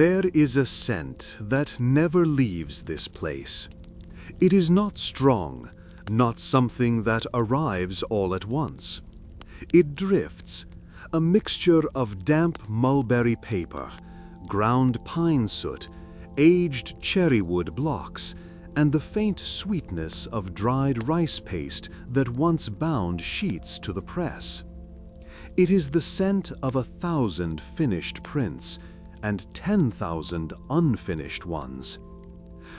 There is a scent that never leaves this place. It is not strong, not something that arrives all at once. It drifts, a mixture of damp mulberry paper, ground pine soot, aged cherrywood blocks, and the faint sweetness of dried rice paste that once bound sheets to the press. It is the scent of 1,000 finished prints and 10,000 unfinished ones.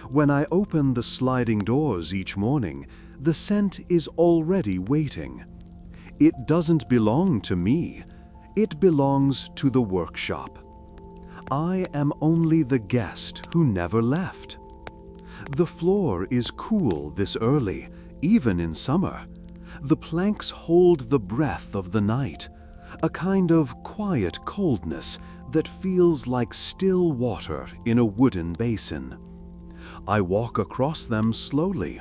When I open the sliding doors each morning, the scent is already waiting. It doesn't belong to me. It belongs to the workshop. I am only the guest who never left. The floor is cool this early, even in summer. The planks hold the breath of the night, a kind of quiet coldness that feels like still water in a wooden basin. I walk across them slowly,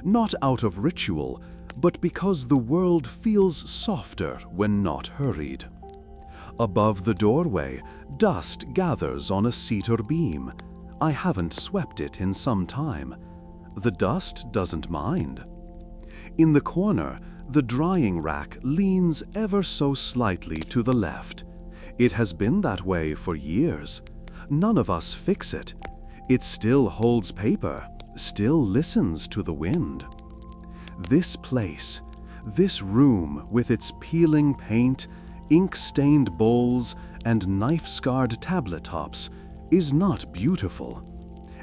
not out of ritual, but because the world feels softer when not hurried. Above the doorway, dust gathers on a cedar beam. I haven't swept it in some time. The dust doesn't mind. In the corner, the drying rack leans ever so slightly to the left. It has been that way for years. None of us fix it. It still holds paper, still listens to the wind. This place, this room with its peeling paint, ink-stained bowls, and knife-scarred tablet tops is not beautiful.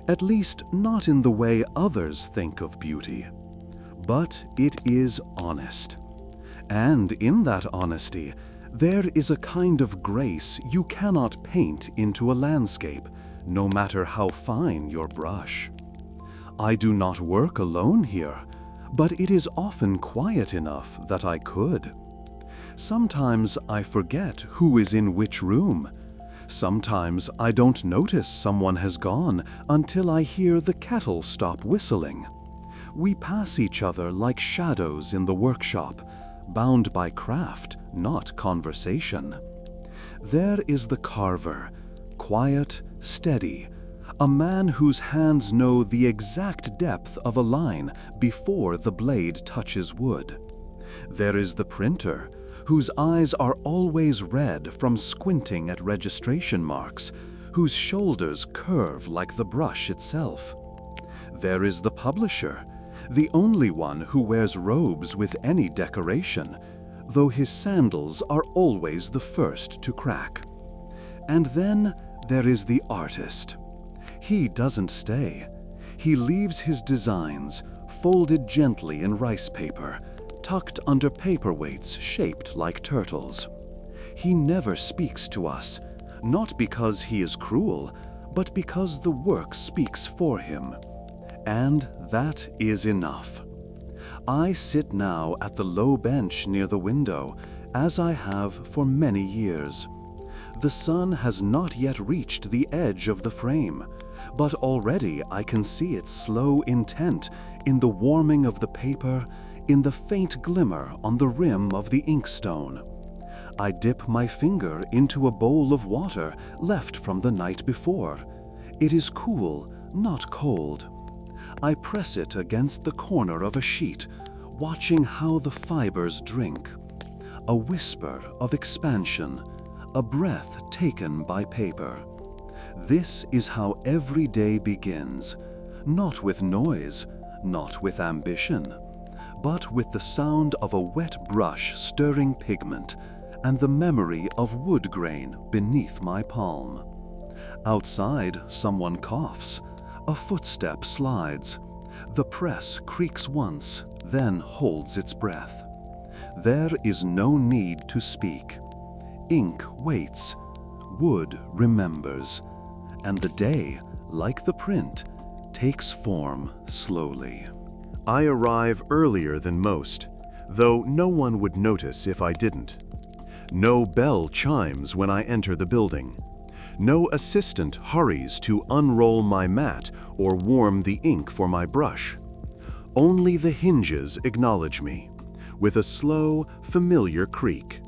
At least not in the way others think of beauty. But it is honest. And in that honesty, there is a kind of grace you cannot paint into a landscape, no matter how fine your brush. I do not work alone here, but it is often quiet enough that I could. Sometimes I forget who is in which room. Sometimes I don't notice someone has gone until I hear the kettle stop whistling. We pass each other like shadows in the workshop, bound by craft, not conversation. There is the carver, quiet, steady, a man whose hands know the exact depth of a line before the blade touches wood. There is the printer, whose eyes are always red from squinting at registration marks, whose shoulders curve like the brush itself. There is the publisher, the only one who wears robes with any decoration, though his sandals are always the first to crack. And then there is the artist. He doesn't stay. He leaves his designs, folded gently in rice paper, tucked under paperweights shaped like turtles. He never speaks to us, not because he is cruel, but because the work speaks for him. And that is enough. I sit now at the low bench near the window, as I have for many years. The sun has not yet reached the edge of the frame, but already I can see its slow intent in the warming of the paper, in the faint glimmer on the rim of the inkstone. I dip my finger into a bowl of water left from the night before. It is cool, not cold. I press it against the corner of a sheet, watching how the fibers drink. A whisper of expansion, a breath taken by paper. This is how every day begins, not with noise, not with ambition, but with the sound of a wet brush stirring pigment and the memory of wood grain beneath my palm. Outside, someone coughs. A footstep slides. The press creaks once, then holds its breath. There is no need to speak. Ink waits. Wood remembers. And the day, like the print, takes form slowly. I arrive earlier than most, though no one would notice if I didn't. No bell chimes when I enter the building. No assistant hurries to unroll my mat or warm the ink for my brush. Only the hinges acknowledge me, with a slow, familiar creak.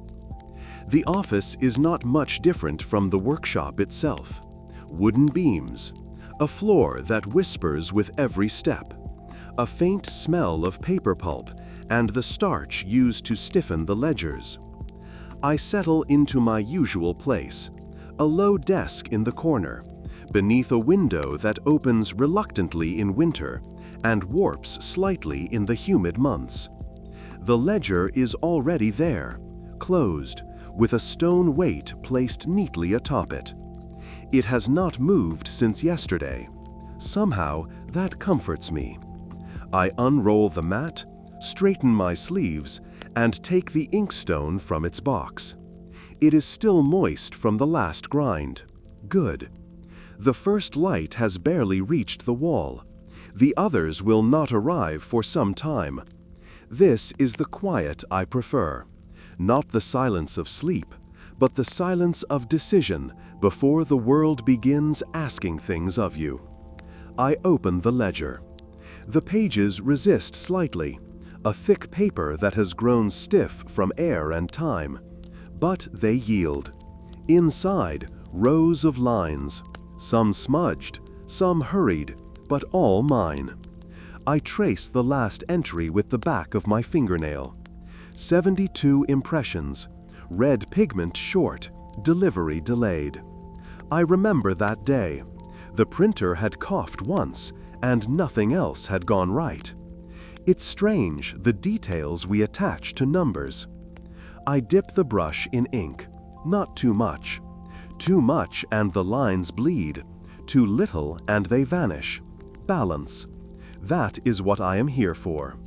The office is not much different from the workshop itself. wooden beams, a floor that whispers with every step, a faint smell of paper pulp and the starch used to stiffen the ledgers. I settle into my usual place, a low desk in the corner, beneath a window that opens reluctantly in winter and warps slightly in the humid months. The ledger is already there, closed, with a stone weight placed neatly atop it. It has not moved since yesterday. Somehow, that comforts me. I unroll the mat, straighten my sleeves, and take the inkstone from its box. It is still moist from the last grind. Good. The first light has barely reached the wall. The others will not arrive for some time. This is the quiet I prefer. Not the silence of sleep, but the silence of decision before the world begins asking things of you. I open the ledger. The pages resist slightly, a thick paper that has grown stiff from air and time. But they yield. Inside, rows of lines, some smudged, some hurried, but all mine. I trace the last entry with the back of my fingernail. 72 impressions, red pigment short, delivery delayed. I remember that day. The printer had coughed once, and nothing else had gone right. It's strange, the details we attach to numbers. I dip the brush in ink, not too much. Too much and the lines bleed. Too little and they vanish. Balance. That is what I am here for.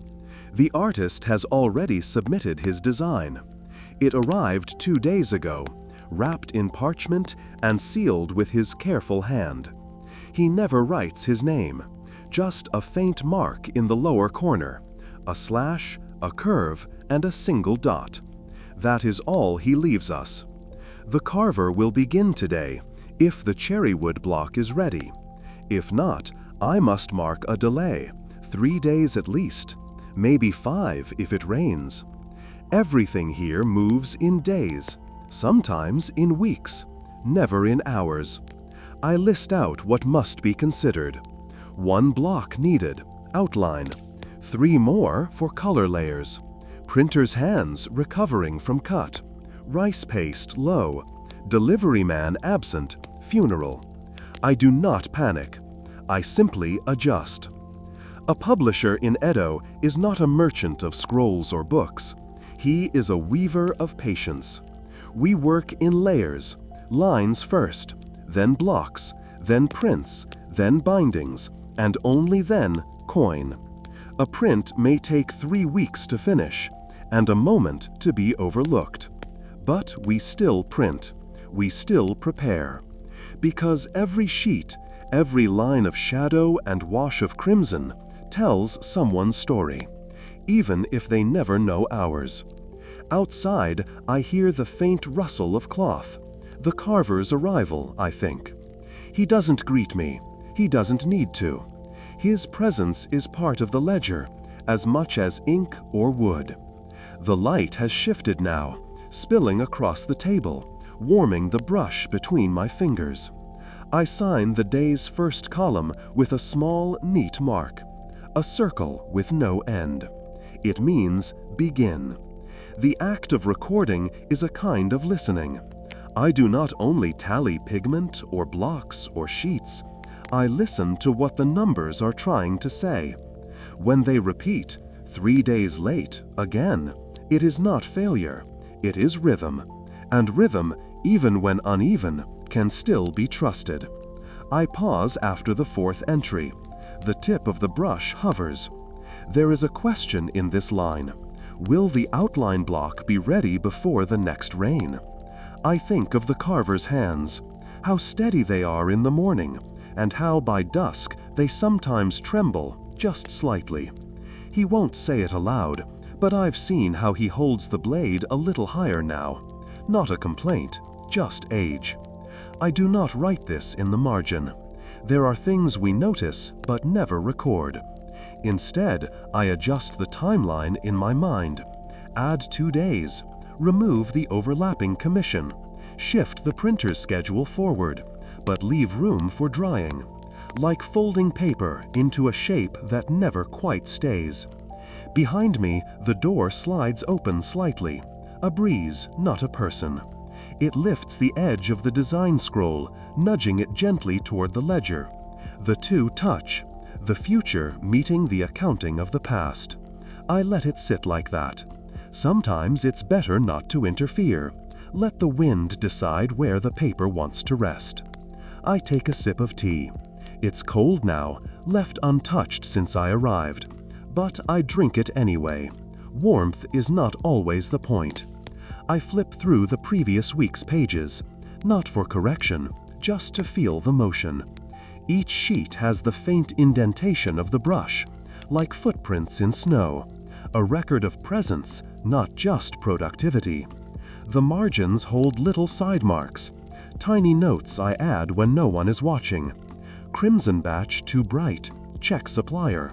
The artist has already submitted his design. It arrived 2 days ago, wrapped in parchment and sealed with his careful hand. He never writes his name, just a faint mark in the lower corner, a slash, a curve, and a single dot. That is all he leaves us. The carver will begin today, if the cherrywood block is ready. If not, I must mark a delay, 3 days at least, maybe 5 if it rains. Everything here moves in days, sometimes in weeks, never in hours. I list out what must be considered. 1 block needed, outline. 3 more for color layers. Printer's hands recovering from cut. Rice paste low. Delivery man absent, funeral. I do not panic. I simply adjust. A publisher in Edo is not a merchant of scrolls or books. He is a weaver of patience. We work in layers, lines first, then blocks, then prints, then bindings, and only then coin. A print may take 3 weeks to finish, and a moment to be overlooked. But we still print. We still prepare. Because every sheet, every line of shadow and wash of crimson tells someone's story, even if they never know ours. Outside, I hear the faint rustle of cloth. The carver's arrival, I think. He doesn't greet me. He doesn't need to. His presence is part of the ledger, as much as ink or wood. The light has shifted now, spilling across the table, warming the brush between my fingers. I sign the day's first column with a small, neat mark, a circle with no end. It means begin. The act of recording is a kind of listening. I do not only tally pigment or blocks or sheets. I listen to what the numbers are trying to say. When they repeat, 3 days late, again, it is not failure. It is rhythm. And rhythm, even when uneven, can still be trusted. I pause after the 4th entry. The tip of the brush hovers. There is a question in this line. Will the outline block be ready before the next rain? I think of the carver's hands, how steady they are in the morning, and how by dusk they sometimes tremble, just slightly. He won't say it aloud, but I've seen how he holds the blade a little higher now. Not a complaint, just age. I do not write this in the margin. There are things we notice but never record. Instead, I adjust the timeline in my mind. Add 2 days. Remove the overlapping commission. Shift the printer's schedule forward. but leave room for drying, like folding paper into a shape that never quite stays. Behind me, the door slides open slightly, a breeze, not a person. It lifts the edge of the design scroll, nudging it gently toward the ledger. The two touch, the future meeting the accounting of the past. I let it sit like that. Sometimes it's better not to interfere. Let the wind decide where the paper wants to rest. I take a sip of tea. It's cold now, left untouched since I arrived. But I drink it anyway. Warmth is not always the point. I flip through the previous week's pages, not for correction, just to feel the motion. Each sheet has the faint indentation of the brush, like footprints in snow, a record of presence, not just productivity. The margins hold little side marks, tiny notes I add when no one is watching. Crimson batch too bright, check supplier.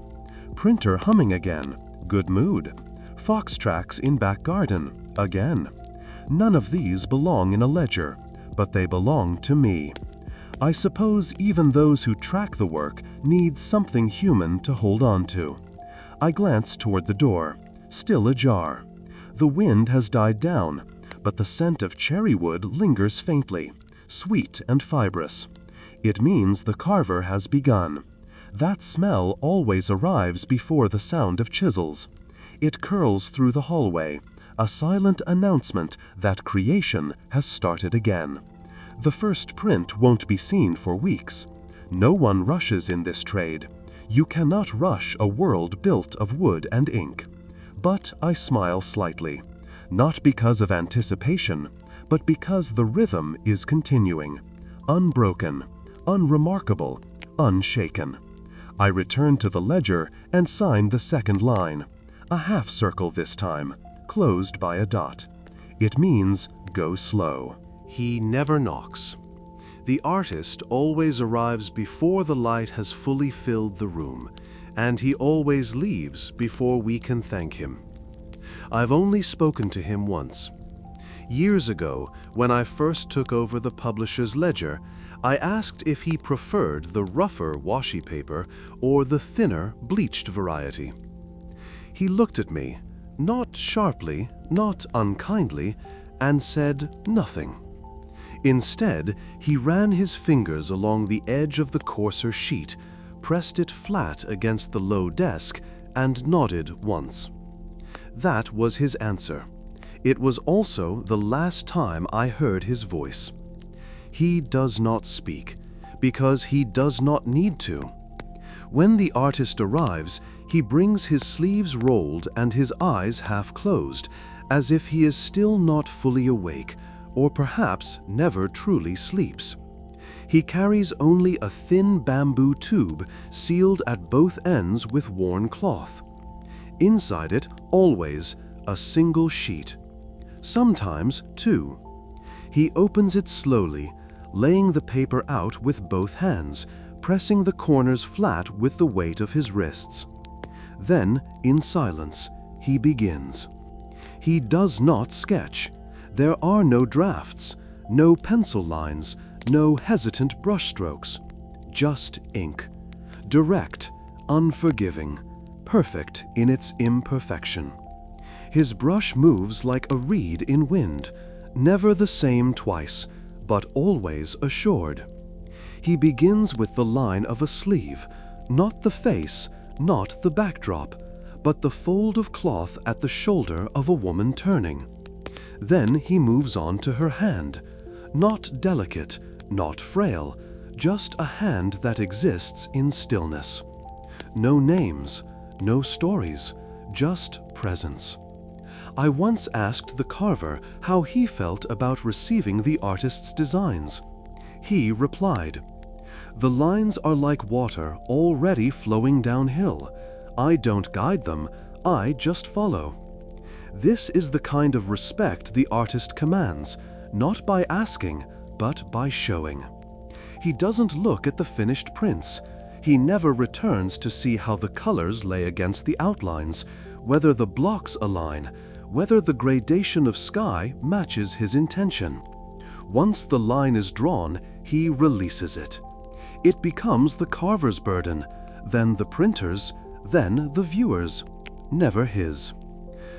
Printer humming again, good mood. Fox tracks in back garden, again. None of these belong in a ledger, but they belong to me. I suppose even those who track the work need something human to hold on to. I glance toward the door, still ajar. The wind has died down, but the scent of cherry wood lingers faintly, sweet and fibrous. It means the carver has begun. That smell always arrives before the sound of chisels. It curls through the hallway, a silent announcement that creation has started again. The first print won't be seen for weeks. No one rushes in this trade. You cannot rush a world built of wood and ink. But I smile slightly, not because of anticipation, but because the rhythm is continuing, unbroken, unremarkable, unshaken. I return to the ledger and sign the second line, a half circle this time, closed by a dot. It means go slow. He never knocks. The artist always arrives before the light has fully filled the room, and he always leaves before we can thank him. I've only spoken to him once. Years ago, when I first took over the publisher's ledger, I asked if he preferred the rougher washi paper or the thinner bleached variety. He looked at me, not sharply, not unkindly, and said nothing. Instead, he ran his fingers along the edge of the coarser sheet, pressed it flat against the low desk, and nodded once. That was his answer. It was also the last time I heard his voice. He does not speak, because he does not need to. When the artist arrives, he brings his sleeves rolled and his eyes half closed, as if he is still not fully awake, or perhaps never truly sleeps. He carries only a thin bamboo tube sealed at both ends with worn cloth. Inside it, always, a single sheet. Sometimes two. He opens it slowly, laying the paper out with both hands, pressing the corners flat with the weight of his wrists. Then, in silence, he begins. He does not sketch. There are no drafts, no pencil lines, no hesitant brushstrokes. Just ink. Direct, unforgiving, perfect in its imperfection. His brush moves like a reed in wind, never the same twice, but always assured. He begins with the line of a sleeve, not the face, not the backdrop, but the fold of cloth at the shoulder of a woman turning. Then he moves on to her hand, not delicate, not frail, just a hand that exists in stillness. No names, no stories, just presence. I once asked the carver how he felt about receiving the artist's designs. He replied, "The lines are like water already flowing downhill. I don't guide them, I just follow." This is the kind of respect the artist commands, not by asking, but by showing. He doesn't look at the finished prints. He never returns to see how the colors lay against the outlines, whether the blocks align, whether the gradation of sky matches his intention. Once the line is drawn, he releases it. It becomes the carver's burden, then the printer's, then the viewer's, never his.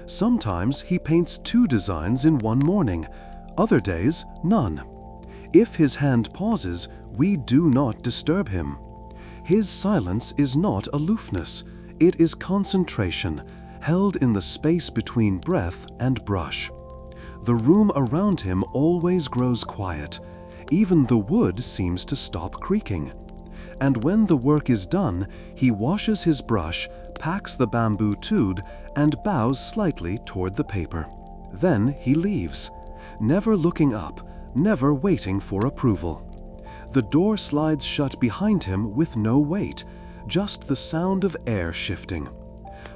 Sometimes he paints 2 designs in one morning, other days none. If his hand pauses, we do not disturb him. His silence is not aloofness, it is concentration, held in the space between breath and brush. The room around him always grows quiet. Even the wood seems to stop creaking. And when the work is done, he washes his brush, packs the bamboo tude, and bows slightly toward the paper. Then he leaves, never looking up, never waiting for approval. The door slides shut behind him with no weight, just the sound of air shifting.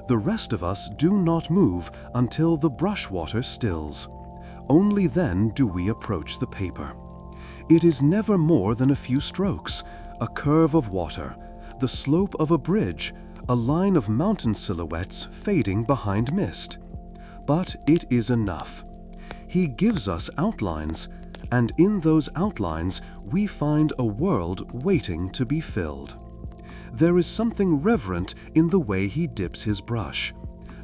The rest of us do not move until the brush water stills. Only then do we approach the paper. It is never more than a few strokes, a curve of water, the slope of a bridge, a line of mountain silhouettes fading behind mist. But it is enough. He gives us outlines, and in those outlines we find a world waiting to be filled. There is something reverent in the way he dips his brush.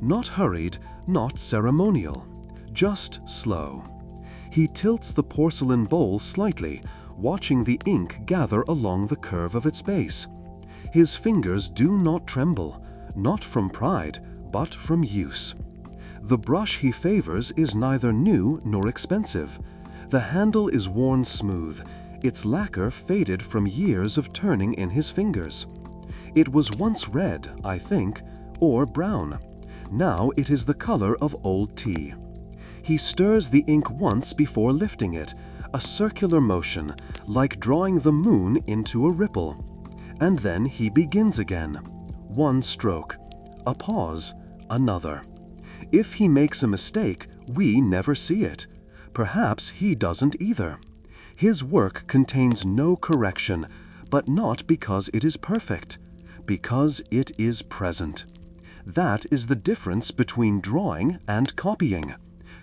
Not hurried, not ceremonial, just slow. He tilts the porcelain bowl slightly, watching the ink gather along the curve of its base. His fingers do not tremble, not from pride, but from use. The brush he favors is neither new nor expensive. The handle is worn smooth, its lacquer faded from years of turning in his fingers. It was once red, I think, or brown. Now it is the color of old tea. He stirs the ink once before lifting it, a circular motion, like drawing the moon into a ripple. And then he begins again. One stroke, a pause, another. If he makes a mistake, we never see it. Perhaps he doesn't either. His work contains no correction, but not because it is perfect, because it is present. That is the difference between drawing and copying.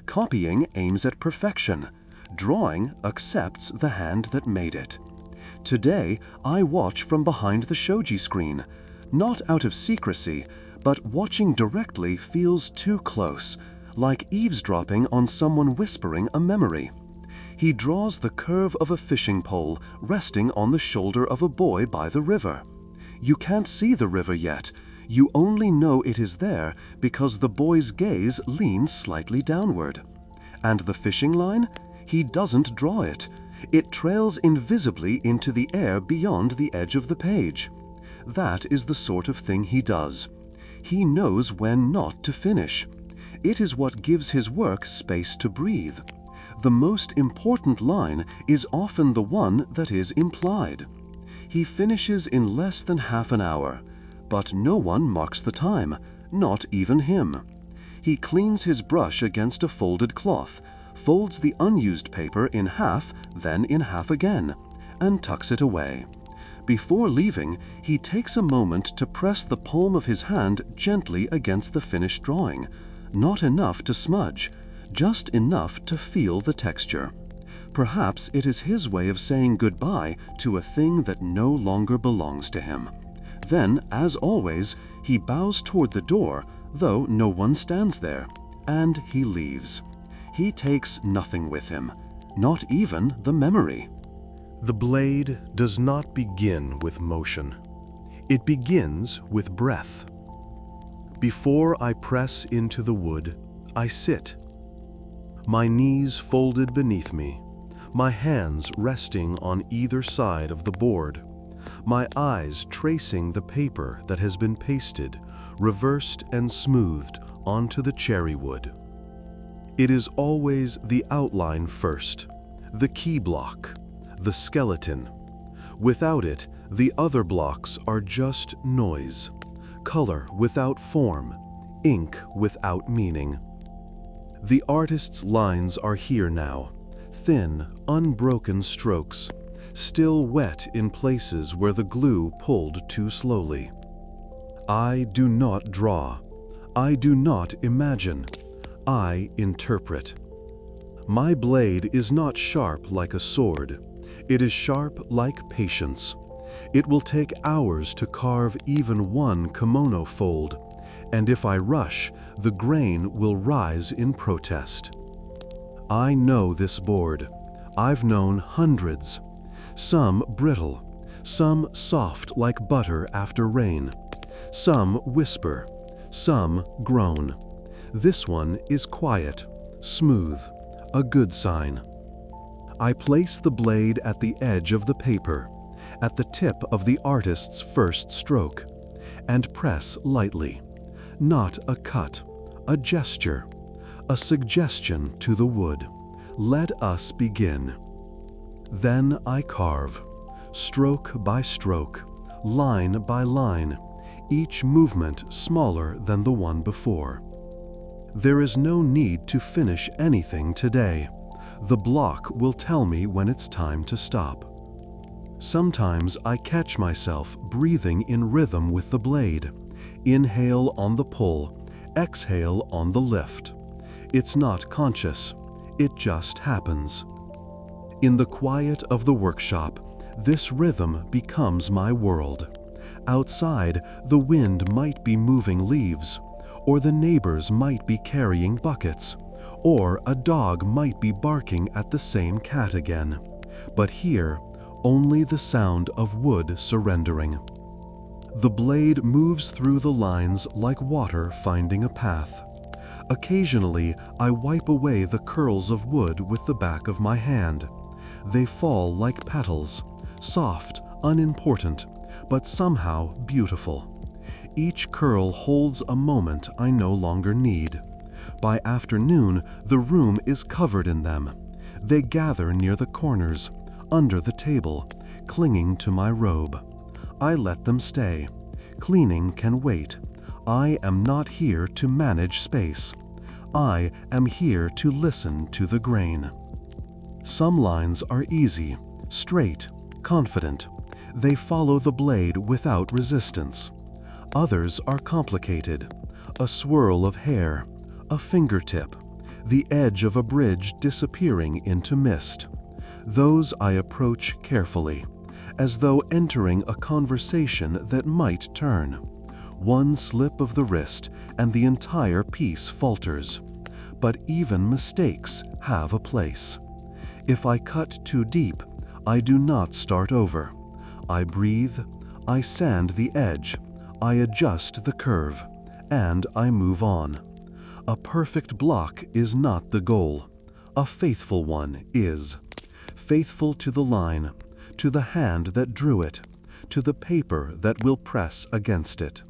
Copying aims at perfection. Drawing accepts the hand that made it. Today, I watch from behind the shoji screen, not out of secrecy, but watching directly feels too close, like eavesdropping on someone whispering a memory. He draws the curve of a fishing pole resting on the shoulder of a boy by the river. You can't see the river yet. You only know it is there because the boy's gaze leans slightly downward. And the fishing line? He doesn't draw it. It trails invisibly into the air beyond the edge of the page. That is the sort of thing he does. He knows when not to finish. It is what gives his work space to breathe. The most important line is often the one that is implied. He finishes in less than half an hour, but no one marks the time, not even him. He cleans his brush against a folded cloth, folds the unused paper in half, then in half again, and tucks it away. Before leaving, he takes a moment to press the palm of his hand gently against the finished drawing, not enough to smudge, just enough to feel the texture. Perhaps it is his way of saying goodbye to a thing that no longer belongs to him. Then, as always, he bows toward the door, though no one stands there, and he leaves. He takes nothing with him, not even the memory. The blade does not begin with motion. It begins with breath. Before I press into the wood, I sit. My knees folded beneath me, my hands resting on either side of the board, my eyes tracing the paper that has been pasted, reversed and smoothed onto the cherry wood. It is always the outline first, the key block, the skeleton. Without it, the other blocks are just noise, color without form, ink without meaning. The artist's lines are here now, thin, unbroken strokes, still wet in places where the glue pulled too slowly. I do not draw. I do not imagine. I interpret. My blade is not sharp like a sword. It is sharp like patience. It will take hours to carve even one kimono fold, and if I rush, the grain will rise in protest. I know this board. I've known hundreds. Some brittle, some soft like butter after rain, some whisper, some groan. This one is quiet, smooth, a good sign. I place the blade at the edge of the paper, at the tip of the artist's first stroke, and press lightly. Not a cut, a gesture, a suggestion to the wood. Let us begin. Then I carve, stroke by stroke, line by line, each movement smaller than the one before. There is no need to finish anything today. The block will tell me when it's time to stop. Sometimes I catch myself breathing in rhythm with the blade. Inhale on the pull, exhale on the lift. It's not conscious, it just happens. In the quiet of the workshop, this rhythm becomes my world. Outside, the wind might be moving leaves, or the neighbors might be carrying buckets, or a dog might be barking at the same cat again. But here, only the sound of wood surrendering. The blade moves through the lines like water finding a path. Occasionally, I wipe away the curls of wood with the back of my hand. They fall like petals, soft, unimportant, but somehow beautiful. Each curl holds a moment I no longer need. By afternoon, the room is covered in them. They gather near the corners, under the table, clinging to my robe. I let them stay. Cleaning can wait. I am not here to manage space. I am here to listen to the grain. Some lines are easy, straight, confident. They follow the blade without resistance. Others are complicated. A swirl of hair, a fingertip, the edge of a bridge disappearing into mist. Those I approach carefully, as though entering a conversation that might turn. One slip of the wrist and the entire piece falters. But even mistakes have a place. If I cut too deep, I do not start over. I breathe, I sand the edge, I adjust the curve, and I move on. A perfect block is not the goal. A faithful one is. Faithful to the line, to the hand that drew it, to the paper that will press against it.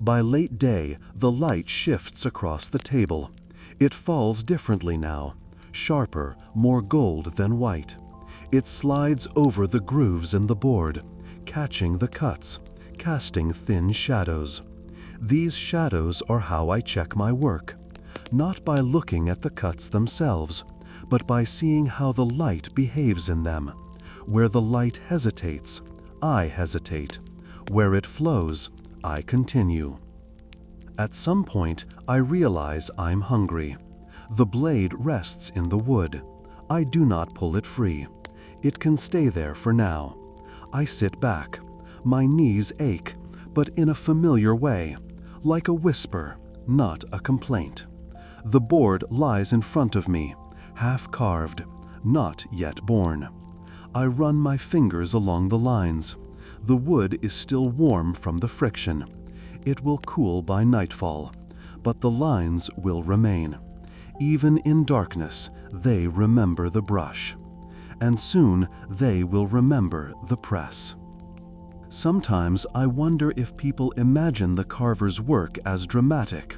By late day, the light shifts across the table. It falls differently now, sharper, more gold than white. It slides over the grooves in the board, catching the cuts, casting thin shadows. These shadows are how I check my work, not by looking at the cuts themselves, but by seeing how the light behaves in them. Where the light hesitates, I hesitate. Where it flows, I continue. At some point, I realize I'm hungry. The blade rests in the wood. I do not pull it free. It can stay there for now. I sit back. My knees ache, but in a familiar way, like a whisper, not a complaint. The board lies in front of me, half carved, not yet born. I run my fingers along the lines. The wood is still warm from the friction. It will cool by nightfall, but the lines will remain. Even in darkness, they remember the brush. And soon they will remember the press. Sometimes I wonder if people imagine the carver's work as dramatic.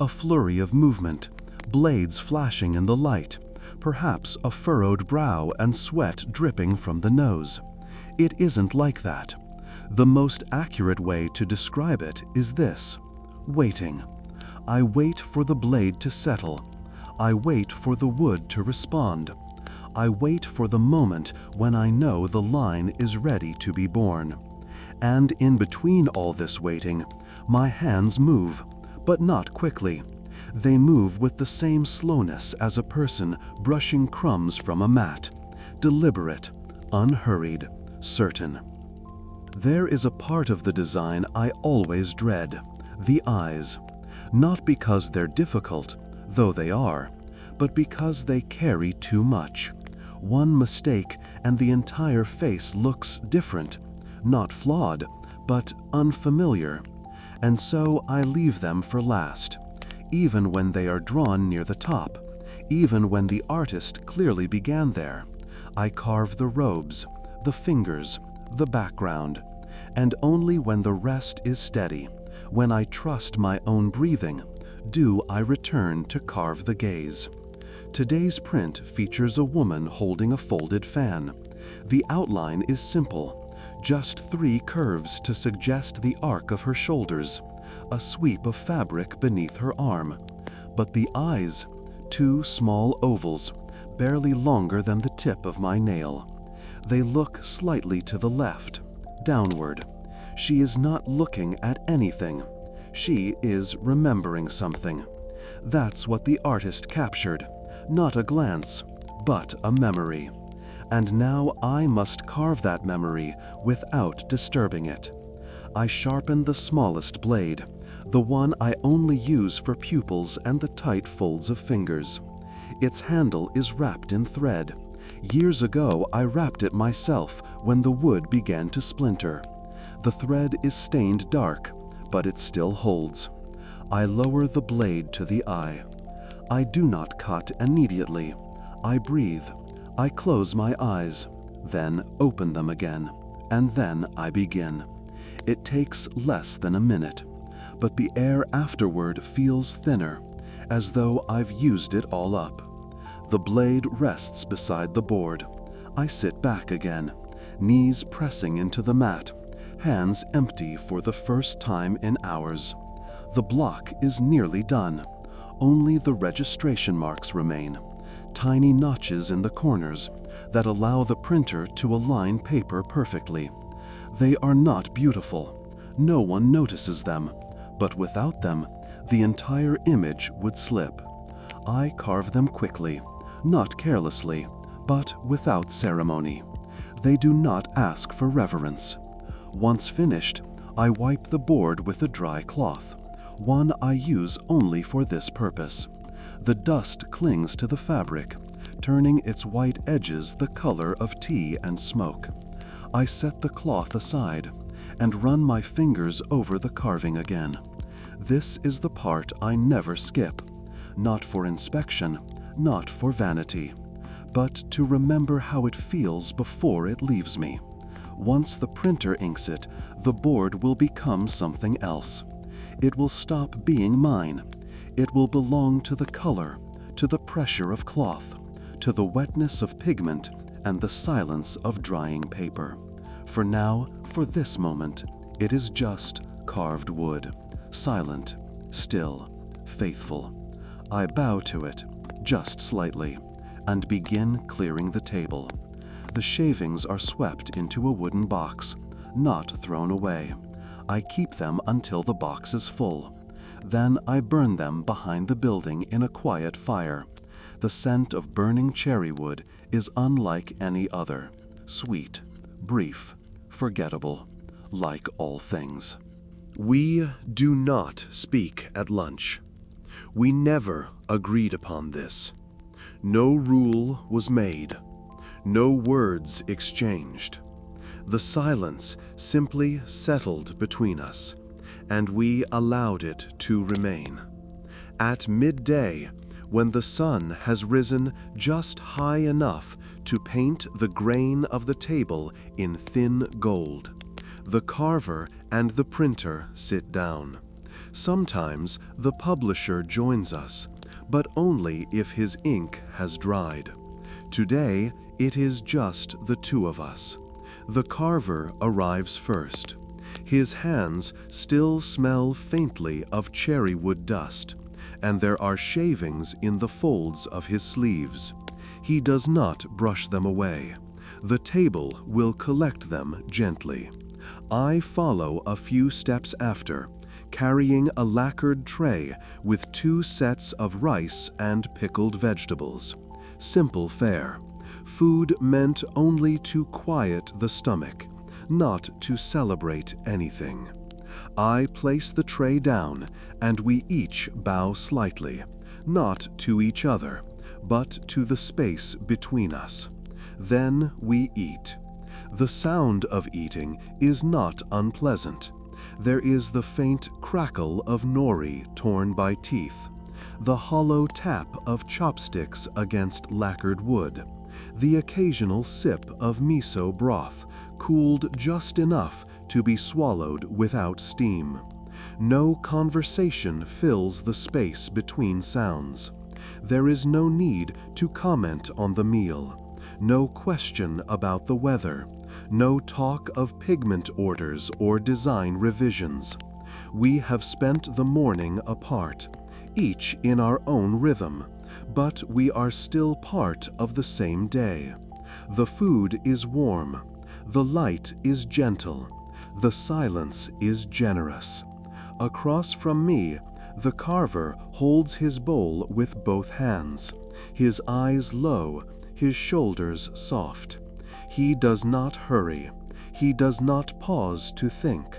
A flurry of movement, blades flashing in the light, perhaps a furrowed brow and sweat dripping from the nose. It isn't like that. The most accurate way to describe it is this: waiting. I wait for the blade to settle. I wait for the wood to respond. I wait for the moment when I know the line is ready to be born. And in between all this waiting, my hands move, but not quickly. They move with the same slowness as a person brushing crumbs from a mat. Deliberate, unhurried, certain. There is a part of the design I always dread, the eyes, not because they're difficult, though they are, but because they carry too much. One mistake and the entire face looks different, not flawed, but unfamiliar, and so I leave them for last, even when they are drawn near the top, even when the artist clearly began there. I carve the robes, the fingers, the background, and only when the rest is steady, when I trust my own breathing, do I return to carve the gaze. Today's print features a woman holding a folded fan. The outline is simple, just 3 curves to suggest the arc of her shoulders, a sweep of fabric beneath her arm. But the eyes, 2 small ovals, barely longer than the tip of my nail. They look slightly to the left, downward. She is not looking at anything. She is remembering something. That's what the artist captured. Not a glance, but a memory. And now I must carve that memory without disturbing it. I sharpen the smallest blade, the one I only use for pupils and the tight folds of fingers. Its handle is wrapped in thread. Years ago, I wrapped it myself when the wood began to splinter. The thread is stained dark, but it still holds. I lower the blade to the eye. I do not cut immediately. I breathe. I close my eyes, then open them again, and then I begin. It takes less than a minute, but the air afterward feels thinner, as though I've used it all up. The blade rests beside the board. I sit back again, knees pressing into the mat, hands empty for the first time in hours. The block is nearly done. Only the registration marks remain, tiny notches in the corners that allow the printer to align paper perfectly. They are not beautiful. No one notices them, but without them, the entire image would slip. I carve them quickly, not carelessly, but without ceremony. They do not ask for reverence. Once finished, I wipe the board with a dry cloth, one I use only for this purpose. The dust clings to the fabric, turning its white edges the color of tea and smoke. I set the cloth aside and run my fingers over the carving again. This is the part I never skip, not for inspection, not for vanity, but to remember how it feels before it leaves me. Once the printer inks it, the board will become something else. It will stop being mine. It will belong to the color, to the pressure of cloth, to the wetness of pigment, and the silence of drying paper. For now, for this moment, it is just carved wood, silent, still, faithful. I bow to it, just slightly, and begin clearing the table. The shavings are swept into a wooden box, not thrown away. I keep them until the box is full. Then I burn them behind the building in a quiet fire. The scent of burning cherry wood is unlike any other. Sweet, brief, forgettable, like all things. We do not speak at lunch. We never agreed upon this. No rule was made. No words exchanged. The silence simply settled between us, and we allowed it to remain. At midday, when the sun has risen just high enough to paint the grain of the table in thin gold, the carver and the printer sit down. Sometimes the publisher joins us, but only if his ink has dried. Today, it is just the 2 of us. The carver arrives first. His hands still smell faintly of cherrywood dust, and there are shavings in the folds of his sleeves. He does not brush them away. The table will collect them gently. I follow a few steps after, carrying a lacquered tray with 2 sets of rice and pickled vegetables. Simple fare. Food meant only to quiet the stomach, not to celebrate anything. I place the tray down, and we each bow slightly, not to each other, but to the space between us. Then we eat. The sound of eating is not unpleasant. There is the faint crackle of nori torn by teeth, the hollow tap of chopsticks against lacquered wood, the occasional sip of miso broth, cooled just enough to be swallowed without steam. No conversation fills the space between sounds. There is no need to comment on the meal, no question about the weather, no talk of pigment orders or design revisions. We have spent the morning apart, each in our own rhythm, but we are still part of the same day. The food is warm, the light is gentle, the silence is generous. Across from me, the carver holds his bowl with both hands, his eyes low, his shoulders soft. He does not hurry. He does not pause to think.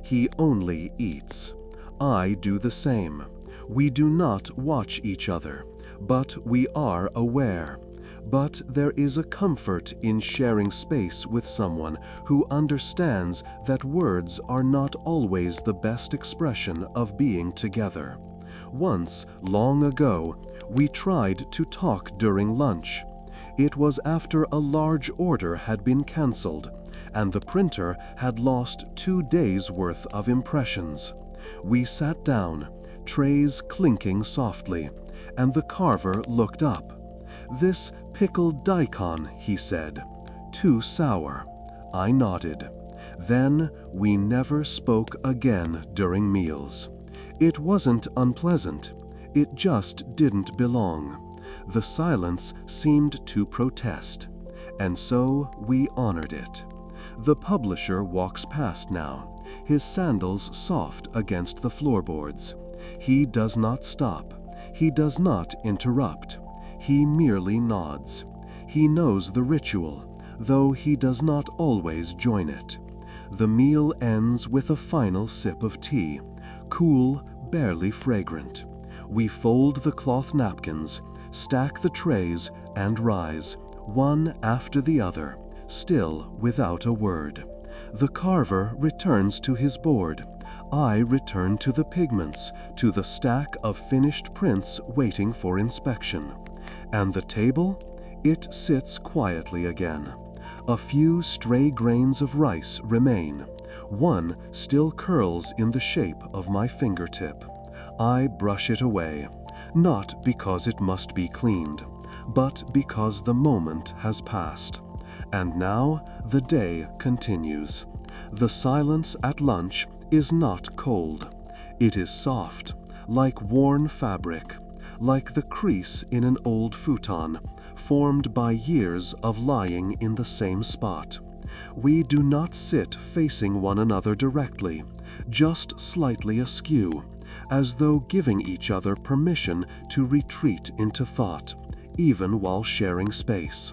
He only eats. I do the same. We do not watch each other, but we are aware. But there is a comfort in sharing space with someone who understands that words are not always the best expression of being together. Once, long ago, we tried to talk during lunch. It was after a large order had been cancelled, and the printer had lost 2 days' worth of impressions. We sat down, trays clinking softly, and the carver looked up. "This pickled daikon," he said. "Too sour." I nodded. Then we never spoke again during meals. It wasn't unpleasant. It just didn't belong. The silence seemed to protest, and so we honored it. The publisher walks past now, his sandals soft against the floorboards. He does not stop. He does not interrupt. He merely nods. He knows the ritual, though he does not always join it. The meal ends with a final sip of tea, cool, barely fragrant. We fold the cloth napkins, stack the trays, and rise, one after the other, still without a word. The carver returns to his board. I return to the pigments, to the stack of finished prints waiting for inspection. And the table? It sits quietly again. A few stray grains of rice remain. One still curls in the shape of my fingertip. I brush it away, not because it must be cleaned, but because the moment has passed. And now the day continues. The silence at lunch is not cold. It is soft, like worn fabric, like the crease in an old futon, formed by years of lying in the same spot. We do not sit facing one another directly, just slightly askew, as though giving each other permission to retreat into thought, even while sharing space.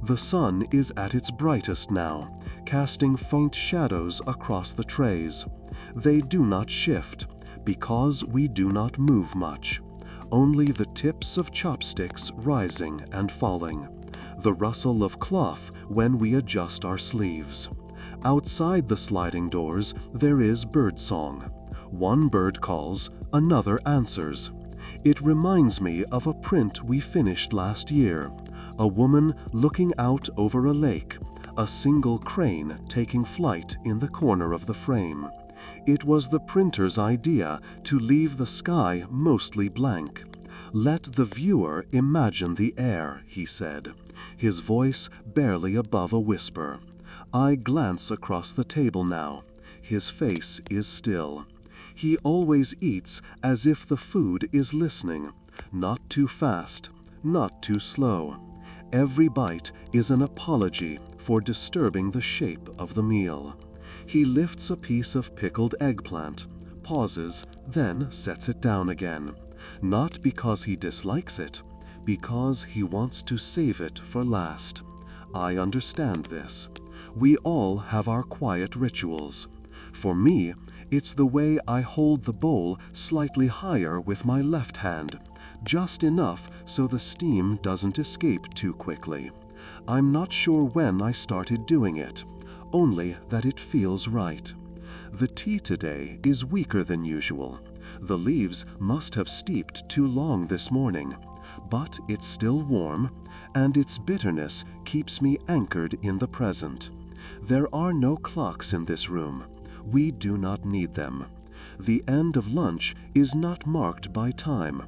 The sun is at its brightest now, casting faint shadows across the trays. They do not shift, because we do not move much. Only the tips of chopsticks rising and falling, the rustle of cloth when we adjust our sleeves. Outside the sliding doors there is birdsong. One bird calls, another answers. It reminds me of a print we finished last year, a woman looking out over a lake, a single crane taking flight in the corner of the frame. It was the printer's idea to leave the sky mostly blank. "Let the viewer imagine the air," he said, his voice barely above a whisper. I glance across the table now. His face is still. He always eats as if the food is listening, not too fast, not too slow. Every bite is an apology for disturbing the shape of the meal. He lifts a piece of pickled eggplant, pauses, then sets it down again. Not because he dislikes it, Because he wants to save it for last. I understand this. We all have our quiet rituals. For me, it's the way I hold the bowl slightly higher with my left hand, just enough so the steam doesn't escape too quickly. I'm not sure when I started doing it, only that it feels right. The tea today is weaker than usual. The leaves must have steeped too long this morning, but it's still warm, and its bitterness keeps me anchored in the present. There are no clocks in this room. We do not need them. The end of lunch is not marked by time,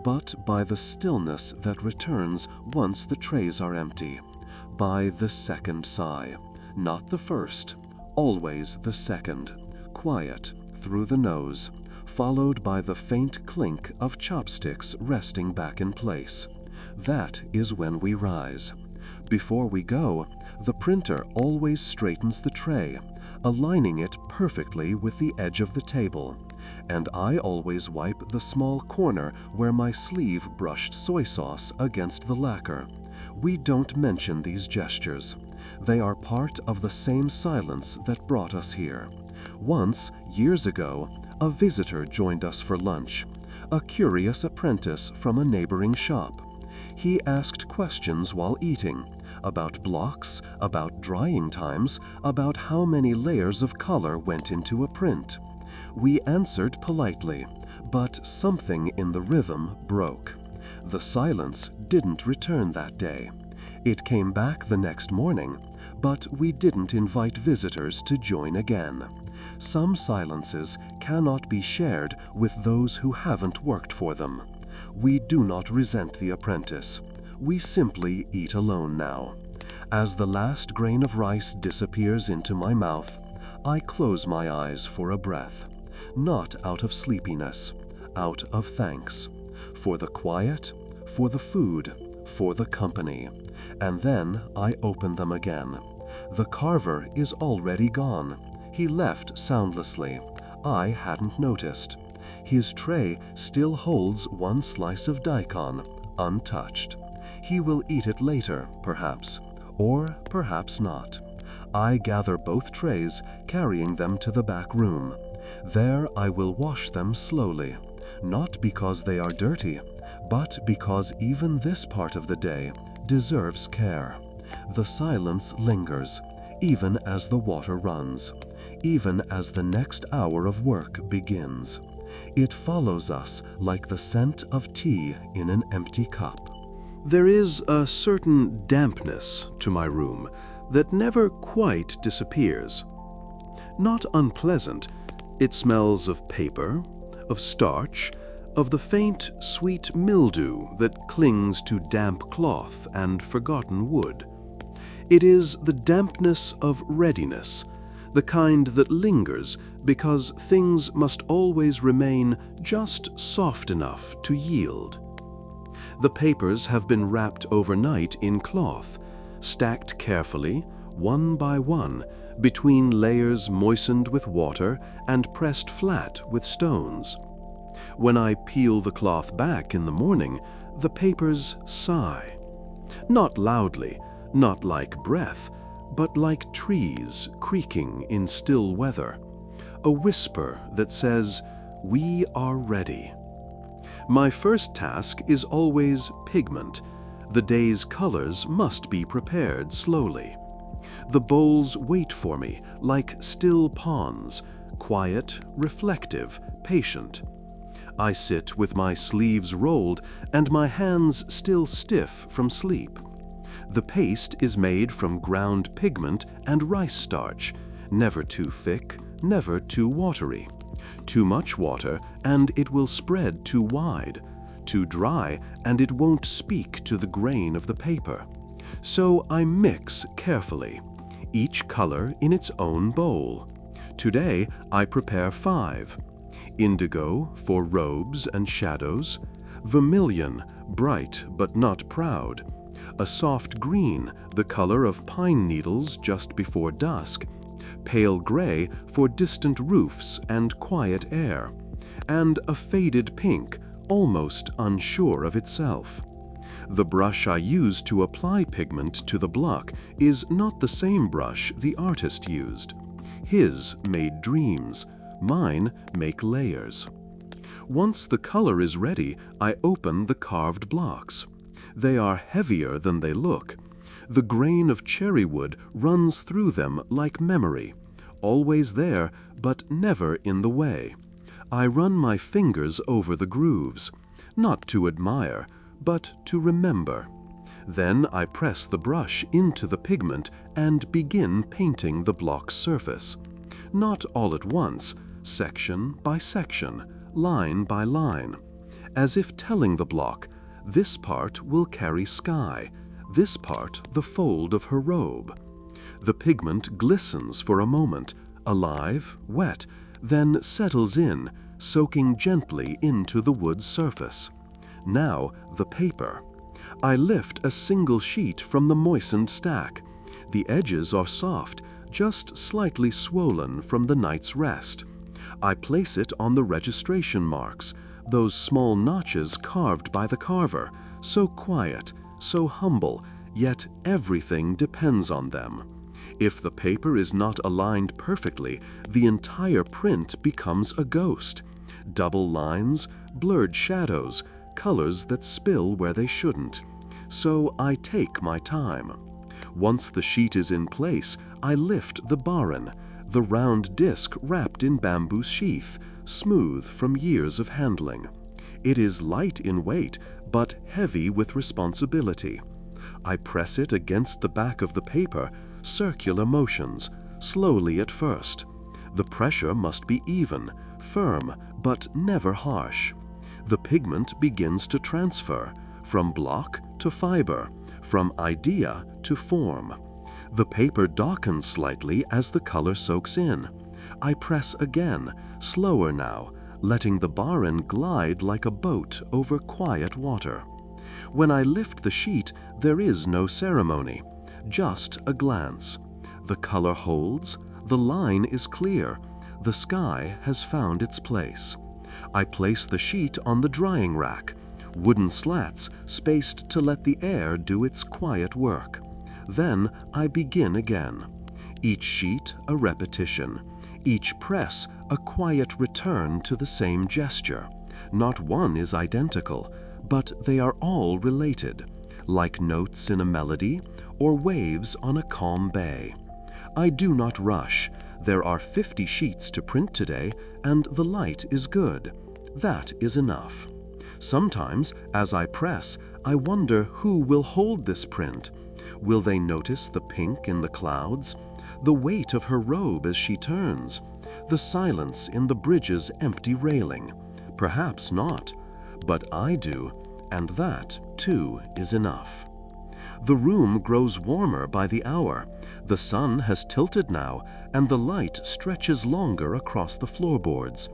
but by the stillness that returns once the trays are empty, by the second sigh, not the first, always the second, quiet through the nose, followed by the faint clink of chopsticks resting back in place. That is when we rise. Before we go, the printer always straightens the tray, aligning it perfectly with the edge of the table, and I always wipe the small corner where my sleeve brushed soy sauce against the lacquer. We don't mention these gestures. They are part of the same silence that brought us here. Once, years ago, a visitor joined us for lunch, a curious apprentice from a neighboring shop. He asked questions while eating, about blocks, about drying times, about how many layers of color went into a print. We answered politely, but something in the rhythm broke. The silence didn't return that day. It came back the next morning, but we didn't invite visitors to join again. Some silences cannot be shared with those who haven't worked for them. We do not resent the apprentice. We simply eat alone now. As the last grain of rice disappears into my mouth, I close my eyes for a breath, not out of sleepiness, out of thanks, for the quiet, for the food, for the company, and then I open them again. The Carver is already gone. He left soundlessly. I hadn't noticed. His tray still holds one slice of daikon, untouched. He will eat it later, perhaps, or perhaps not. I gather both trays, carrying them to the back room. There I will wash them slowly, not because they are dirty, but because even this part of the day deserves care. The silence lingers, even as the water runs, even as the next hour of work begins. It follows us like the scent of tea in an empty cup. There is a certain dampness to my room that never quite disappears. Not unpleasant, it smells of paper, of starch, of the faint, sweet mildew that clings to damp cloth and forgotten wood. It is the dampness of readiness, the kind that lingers because things must always remain just soft enough to yield. The papers have been wrapped overnight in cloth, stacked carefully, one by one, between layers moistened with water and pressed flat with stones. When I peel the cloth back in the morning, the papers sigh. Not loudly, not like breath, but like trees creaking in still weather. A whisper that says, "We are ready." My first task is always pigment. The day's colors must be prepared slowly. The bowls wait for me like still ponds, quiet, reflective, patient. I sit with my sleeves rolled and my hands still stiff from sleep. The paste is made from ground pigment and rice starch, never too thick, never too watery. Too much water and it will spread too wide. Too dry and it won't speak to the grain of the paper. So I mix carefully, each color in its own bowl. Today I prepare 5. Indigo for robes and shadows, vermilion, bright but not proud, a soft green, the color of pine needles just before dusk, pale gray for distant roofs and quiet air, and a faded pink, almost unsure of itself. The brush I use to apply pigment to the block is not the same brush the artist used. His made dreams, mine make layers. Once the color is ready, I open the carved blocks. They are heavier than they look. The grain of cherry wood runs through them like memory, always there, but never in the way. I run my fingers over the grooves, not to admire, but to remember. Then I press the brush into the pigment and begin painting the block's surface. Not all at once, section by section, line by line, as if telling the block, this part will carry sky, this part the fold of her robe. The pigment glistens for a moment, alive, wet, then settles in, soaking gently into the wood's surface. Now the paper. I lift a single sheet from the moistened stack. The edges are soft, just slightly swollen from the night's rest. I place it on the registration marks, those small notches carved by the carver, so quiet, so humble, yet everything depends on them. If the paper is not aligned perfectly, the entire print becomes a ghost. Double lines, blurred shadows, colors that spill where they shouldn't. So I take my time. Once the sheet is in place, I lift the barin, the round disc wrapped in bamboo sheath, smooth from years of handling. It is light in weight, but heavy with responsibility. I press it against the back of the paper, circular motions, slowly at first. The pressure must be even, firm, but never harsh. The pigment begins to transfer, from block to fiber, from idea to form. The paper darkens slightly as the color soaks in. I press again, slower now, letting the barin glide like a boat over quiet water. When I lift the sheet, there is no ceremony, just a glance. The color holds, the line is clear, the sky has found its place. I place the sheet on the drying rack, wooden slats spaced to let the air do its quiet work. Then I begin again. Each sheet a repetition, each press a quiet return to the same gesture. Not one is identical, but they are all related, like notes in a melody or waves on a calm bay. I do not rush. There are 50 sheets to print today, and the light is good. That is enough. Sometimes, as I press, I wonder who will hold this print. Will they notice the pink in the clouds, the weight of her robe as she turns, the silence in the bridge's empty railing? Perhaps not, but I do, and that, too, is enough. The room grows warmer by the hour. The sun has tilted now, and the light stretches longer across the floorboards.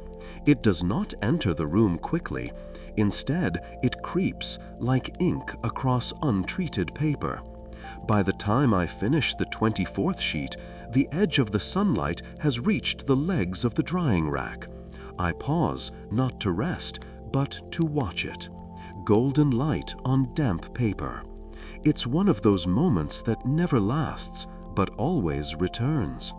It does not enter the room quickly. Instead, it creeps like ink across untreated paper. By the time I finish the 24th sheet, the edge of the sunlight has reached the legs of the drying rack. I pause, not to rest, but to watch it. Golden light on damp paper. It's one of those moments that never lasts, but always returns.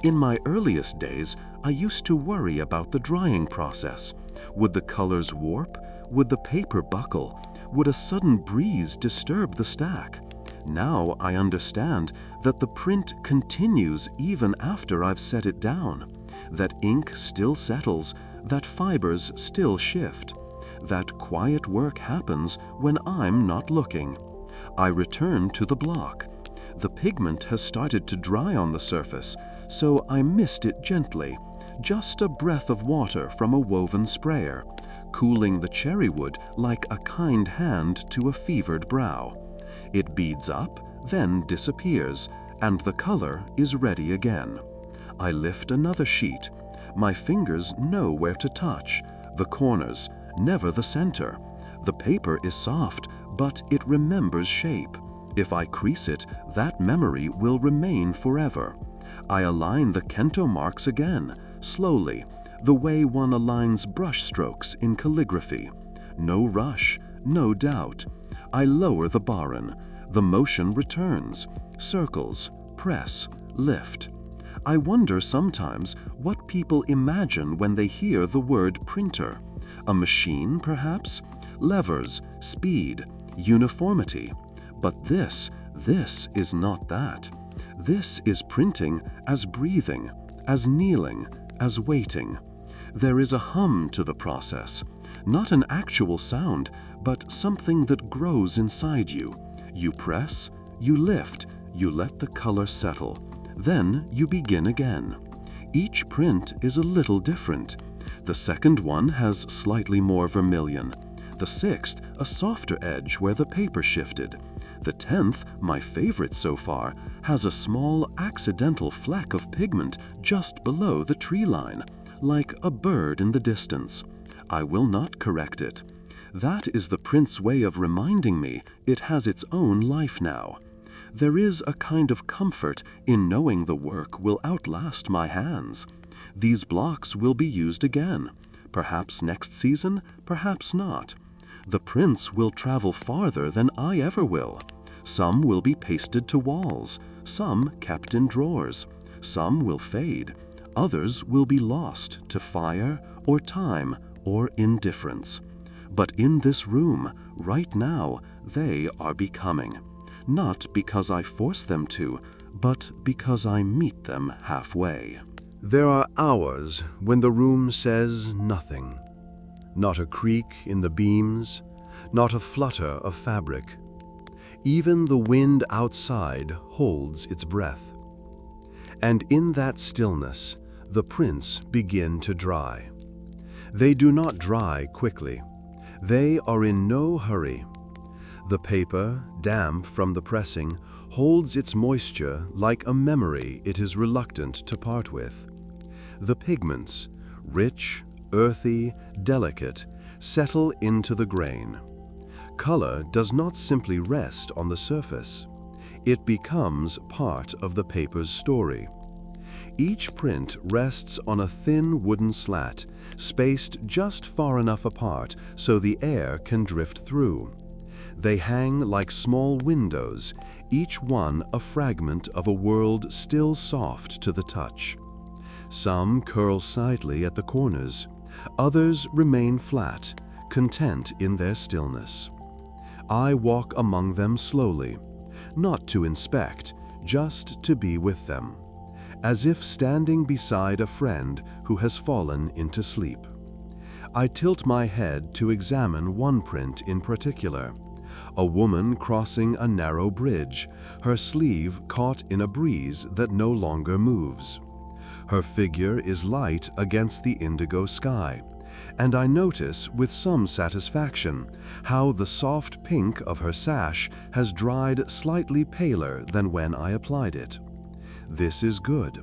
In my earliest days, I used to worry about the drying process. Would the colors warp? Would the paper buckle? Would a sudden breeze disturb the stack? Now I understand that the print continues even after I've set it down, that ink still settles, that fibers still shift, that quiet work happens when I'm not looking. I return to the block. The pigment has started to dry on the surface, so I mist it gently, just a breath of water from a woven sprayer, cooling the cherry wood like a kind hand to a fevered brow. It beads up, then disappears, and the color is ready again. I lift another sheet. My fingers know where to touch, the corners, never the center. The paper is soft, but it remembers shape. If I crease it, that memory will remain forever. I align the kento marks again, slowly, the way one aligns brush strokes in calligraphy. No rush, no doubt. I lower the baron. The motion returns. Circles, press, lift. I wonder sometimes what people imagine when they hear the word printer. A machine, perhaps? Levers, speed, uniformity. But this is not that. This is printing as breathing, as kneeling, as waiting. There is a hum to the process. Not an actual sound, but something that grows inside you. You press, you lift, you let the color settle. Then you begin again. Each print is a little different. The second one has slightly more vermilion. The sixth, a softer edge where the paper shifted. The 10th, my favorite so far, has a small accidental fleck of pigment just below the tree line, like a bird in the distance. I will not correct it. That is the print's way of reminding me it has its own life now. There is a kind of comfort in knowing the work will outlast my hands. These blocks will be used again, perhaps next season, perhaps not. The prints will travel farther than I ever will. Some will be pasted to walls, some kept in drawers. Some will fade, others will be lost to fire or time or indifference. But in this room, right now, they are becoming. Not because I force them to, but because I meet them halfway. There are hours when the room says nothing. Not a creak in the beams, not a flutter of fabric. Even the wind outside holds its breath. And in that stillness, the prints begin to dry. They do not dry quickly. They are in no hurry. The paper, damp from the pressing, holds its moisture like a memory it is reluctant to part with. The pigments, rich, earthy, delicate, settle into the grain. Color does not simply rest on the surface. It becomes part of the paper's story. Each print rests on a thin wooden slat, spaced just far enough apart so the air can drift through. They hang like small windows, each one a fragment of a world still soft to the touch. Some curl slightly at the corners, others remain flat, content in their stillness. I walk among them slowly, not to inspect, just to be with them, as if standing beside a friend who has fallen into sleep. I tilt my head to examine one print in particular. A woman crossing a narrow bridge, her sleeve caught in a breeze that no longer moves. Her figure is light against the indigo sky, and I notice with some satisfaction how the soft pink of her sash has dried slightly paler than when I applied it. This is good.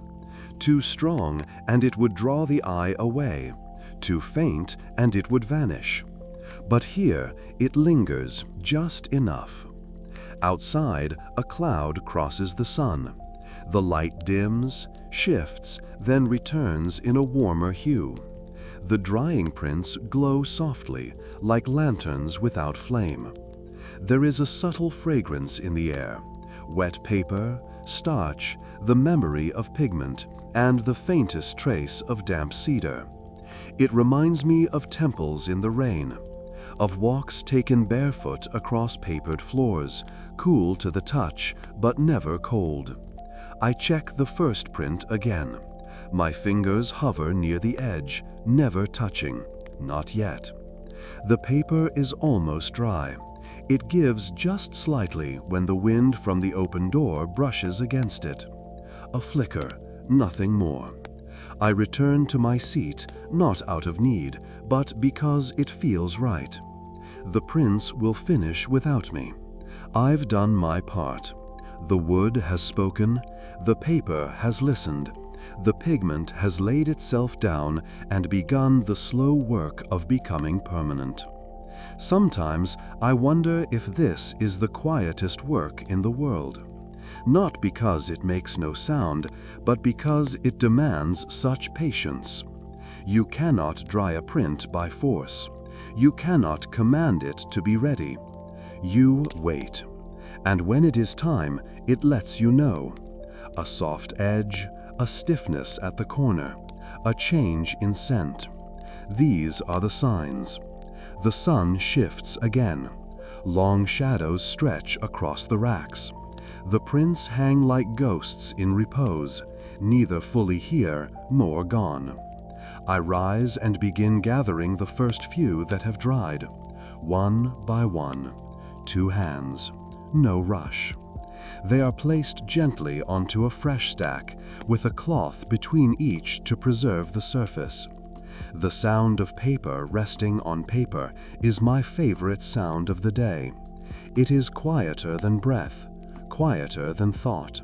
Too strong and it would draw the eye away. Too faint and it would vanish. But here it lingers just enough. Outside, a cloud crosses the sun. The light dims, shifts, then returns in a warmer hue. The drying prints glow softly, like lanterns without flame. There is a subtle fragrance in the air: wet paper, starch, the memory of pigment, and the faintest trace of damp cedar. It reminds me of temples in the rain, of walks taken barefoot across papered floors, cool to the touch, but never cold. I check the first print again. My fingers hover near the edge, never touching, not yet. The paper is almost dry. It gives just slightly when the wind from the open door brushes against it. A flicker, nothing more. I return to my seat, not out of need, but because it feels right. The prince will finish without me. I've done my part. The wood has spoken, the paper has listened, the pigment has laid itself down and begun the slow work of becoming permanent. Sometimes I wonder if this is the quietest work in the world. Not because it makes no sound, but because it demands such patience. You cannot dry a print by force. You cannot command it to be ready. You wait. And when it is time, it lets you know. A soft edge, a stiffness at the corner, a change in scent. These are the signs. The sun shifts again. Long shadows stretch across the racks. The prints hang like ghosts in repose, neither fully here nor gone. I rise and begin gathering the first few that have dried, one by one, 2 hands, no rush. They are placed gently onto a fresh stack, with a cloth between each to preserve the surface. The sound of paper resting on paper is my favorite sound of the day. It is quieter than breath, quieter than thought.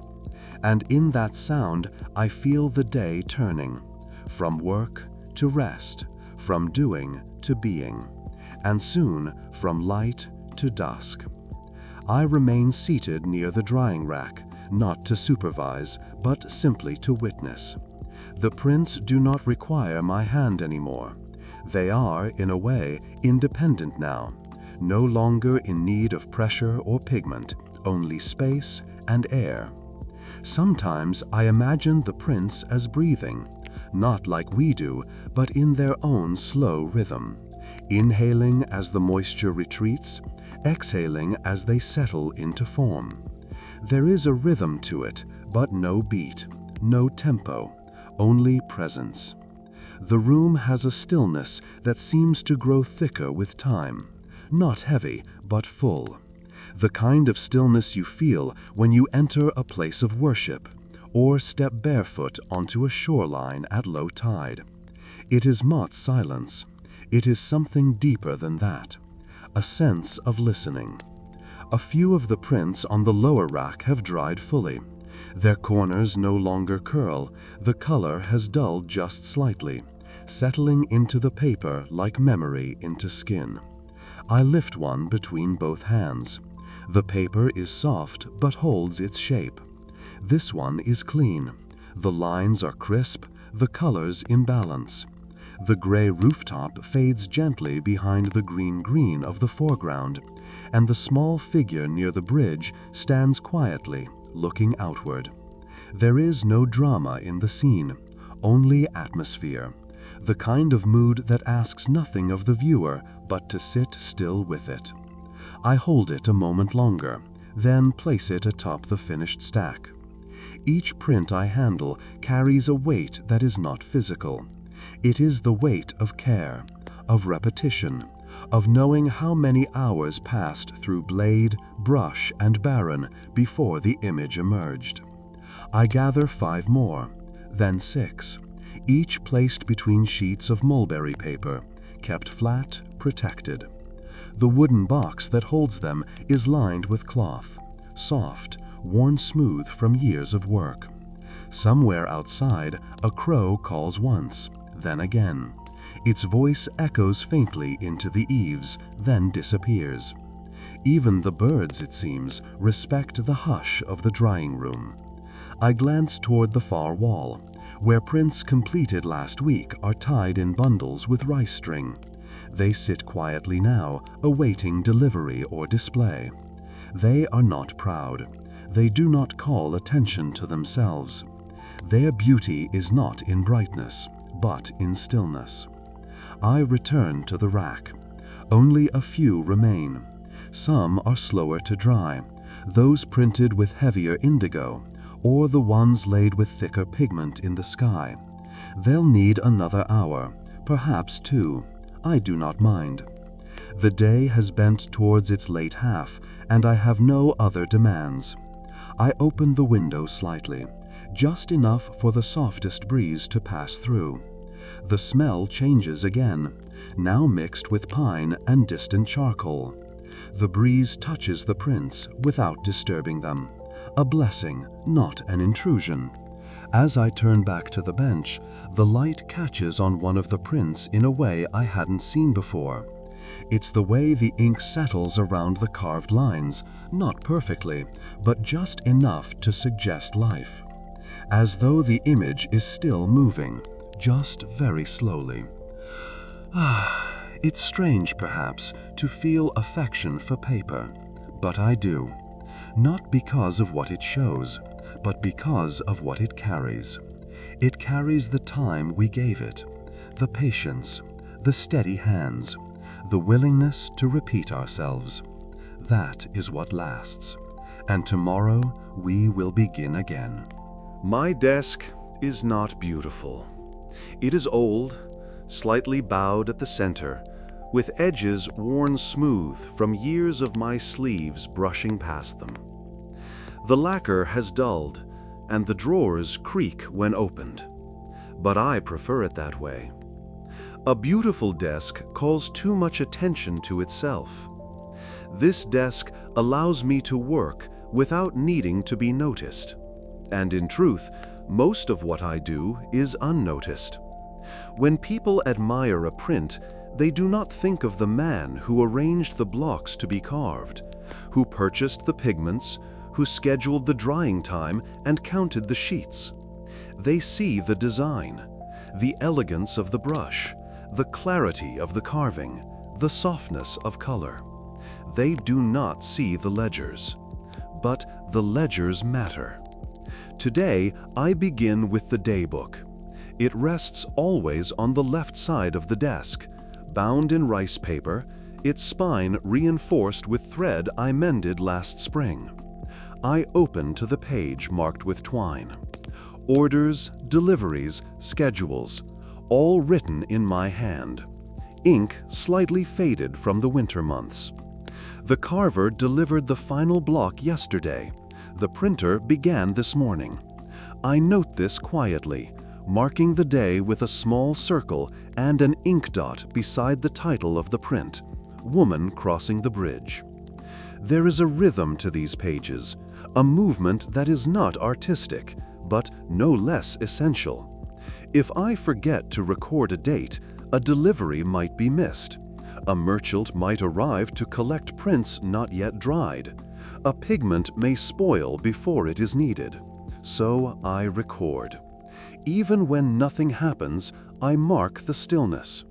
And in that sound I feel the day turning, from work to rest, from doing to being, and soon from light to dusk. I remain seated near the drying rack, not to supervise, but simply to witness. The prints do not require my hand anymore. They are, in a way, independent now, no longer in need of pressure or pigment, only space and air. Sometimes I imagine the prints as breathing, not like we do, but in their own slow rhythm, inhaling as the moisture retreats, exhaling as they settle into form. There is a rhythm to it, but no beat, no tempo, only presence. The room has a stillness that seems to grow thicker with time, not heavy, but full. The kind of stillness you feel when you enter a place of worship, or step barefoot onto a shoreline at low tide. It is not silence. It is something deeper than that, a sense of listening. A few of the prints on the lower rack have dried fully. Their corners no longer curl, the color has dulled just slightly, settling into the paper like memory into skin. I lift one between both hands. The paper is soft but holds its shape. This one is clean. The lines are crisp, the colors in balance. The gray rooftop fades gently behind the green of the foreground, and the small figure near the bridge stands quietly, looking outward. There is no drama in the scene, only atmosphere, the kind of mood that asks nothing of the viewer but to sit still with it. I hold it a moment longer, then place it atop the finished stack. Each print I handle carries a weight that is not physical. It is the weight of care, of repetition, of knowing how many hours passed through blade, brush, and barren before the image emerged. I gather 5 more, then 6, each placed between sheets of mulberry paper, kept flat, protected. The wooden box that holds them is lined with cloth, soft, worn smooth from years of work. Somewhere outside, a crow calls once, then again. Its voice echoes faintly into the eaves, then disappears. Even the birds, it seems, respect the hush of the drying room. I glance toward the far wall, where prints completed last week are tied in bundles with rice string. They sit quietly now, awaiting delivery or display. They are not proud. They do not call attention to themselves. Their beauty is not in brightness, but in stillness. I return to the rack. Only a few remain. Some are slower to dry, those printed with heavier indigo, or the ones laid with thicker pigment in the sky. They'll need another hour, perhaps 2. I do not mind. The day has bent towards its late half, and I have no other demands. I open the window slightly, just enough for the softest breeze to pass through. The smell changes again, now mixed with pine and distant charcoal. The breeze touches the prints without disturbing them. A blessing, not an intrusion. As I turn back to the bench, the light catches on one of the prints in a way I hadn't seen before. It's the way the ink settles around the carved lines, not perfectly, but just enough to suggest life. As though the image is still moving, just very slowly. It's strange, perhaps, to feel affection for paper, But I do, not because of what it shows, but because of what it carries. It carries the time we gave it, the patience, the steady hands, the willingness to repeat ourselves. That is what lasts. And tomorrow we will begin again. My desk is not beautiful. It is old, slightly bowed at the center, with edges worn smooth from years of my sleeves brushing past them. The lacquer has dulled, and the drawers creak when opened. But I prefer it that way. A beautiful desk calls too much attention to itself. This desk allows me to work without needing to be noticed. And in truth, most of what I do is unnoticed. When people admire a print, they do not think of the man who arranged the blocks to be carved, who purchased the pigments, who scheduled the drying time and counted the sheets. They see the design, the elegance of the brush, the clarity of the carving, the softness of color. They do not see the ledgers, but the ledgers matter. Today, I begin with the daybook. It rests always on the left side of the desk, bound in rice paper, its spine reinforced with thread I mended last spring. I open to the page marked with twine. Orders, deliveries, schedules, all written in my hand. Ink slightly faded from the winter months. The carver delivered the final block yesterday. The printer began this morning. I note this quietly, marking the day with a small circle and an ink dot beside the title of the print, Woman Crossing the Bridge. There is a rhythm to these pages, a movement that is not artistic, but no less essential. If I forget to record a date, a delivery might be missed. A merchant might arrive to collect prints not yet dried. A pigment may spoil before it is needed. So I record. Even when nothing happens, I mark the stillness.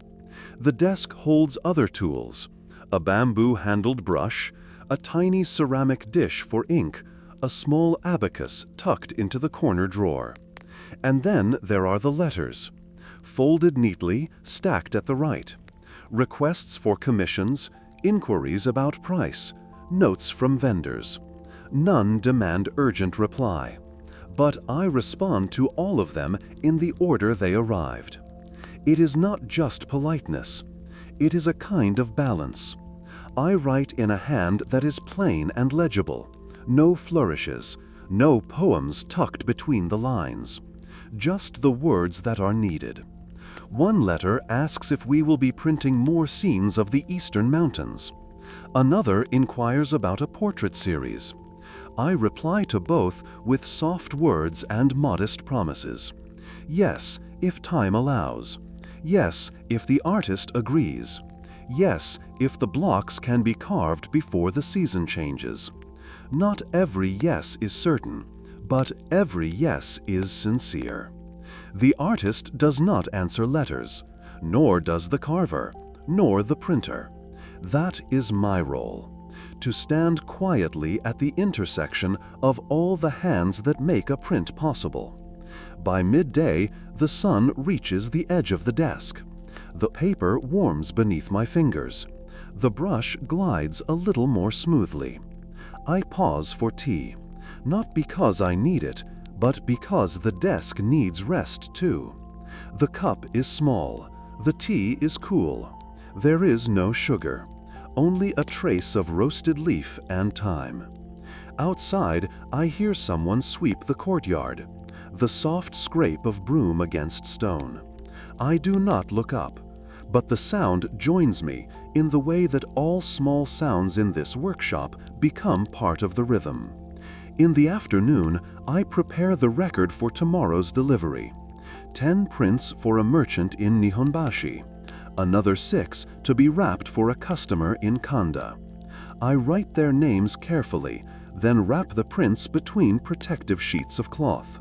The desk holds other tools: a bamboo-handled brush, a tiny ceramic dish for ink, a small abacus tucked into the corner drawer. And then there are the letters, folded neatly, stacked at the right. Requests for commissions, inquiries about price, notes from vendors. None demand urgent reply, but I respond to all of them in the order they arrived. It is not just politeness. It is a kind of balance. I write in a hand that is plain and legible. No flourishes, no poems tucked between the lines. Just the words that are needed. One letter asks if we will be printing more scenes of the Eastern Mountains. Another inquires about a portrait series. I reply to both with soft words and modest promises. Yes, if time allows. Yes, if the artist agrees. Yes, if the blocks can be carved before the season changes. Not every yes is certain, but every yes is sincere. The artist does not answer letters, nor does the carver, nor the printer. That is my role, to stand quietly at the intersection of all the hands that make a print possible. By midday, the sun reaches the edge of the desk. The paper warms beneath my fingers. The brush glides a little more smoothly. I pause for tea, not because I need it, but because the desk needs rest too. The cup is small. The tea is cool. There is no sugar, only a trace of roasted leaf and thyme. Outside, I hear someone sweep the courtyard, the soft scrape of broom against stone. I do not look up, but the sound joins me in the way that all small sounds in this workshop become part of the rhythm. In the afternoon, I prepare the record for tomorrow's delivery. 10 prints for a merchant in Nihonbashi, another 6 to be wrapped for a customer in Kanda. I write their names carefully, then wrap the prints between protective sheets of cloth.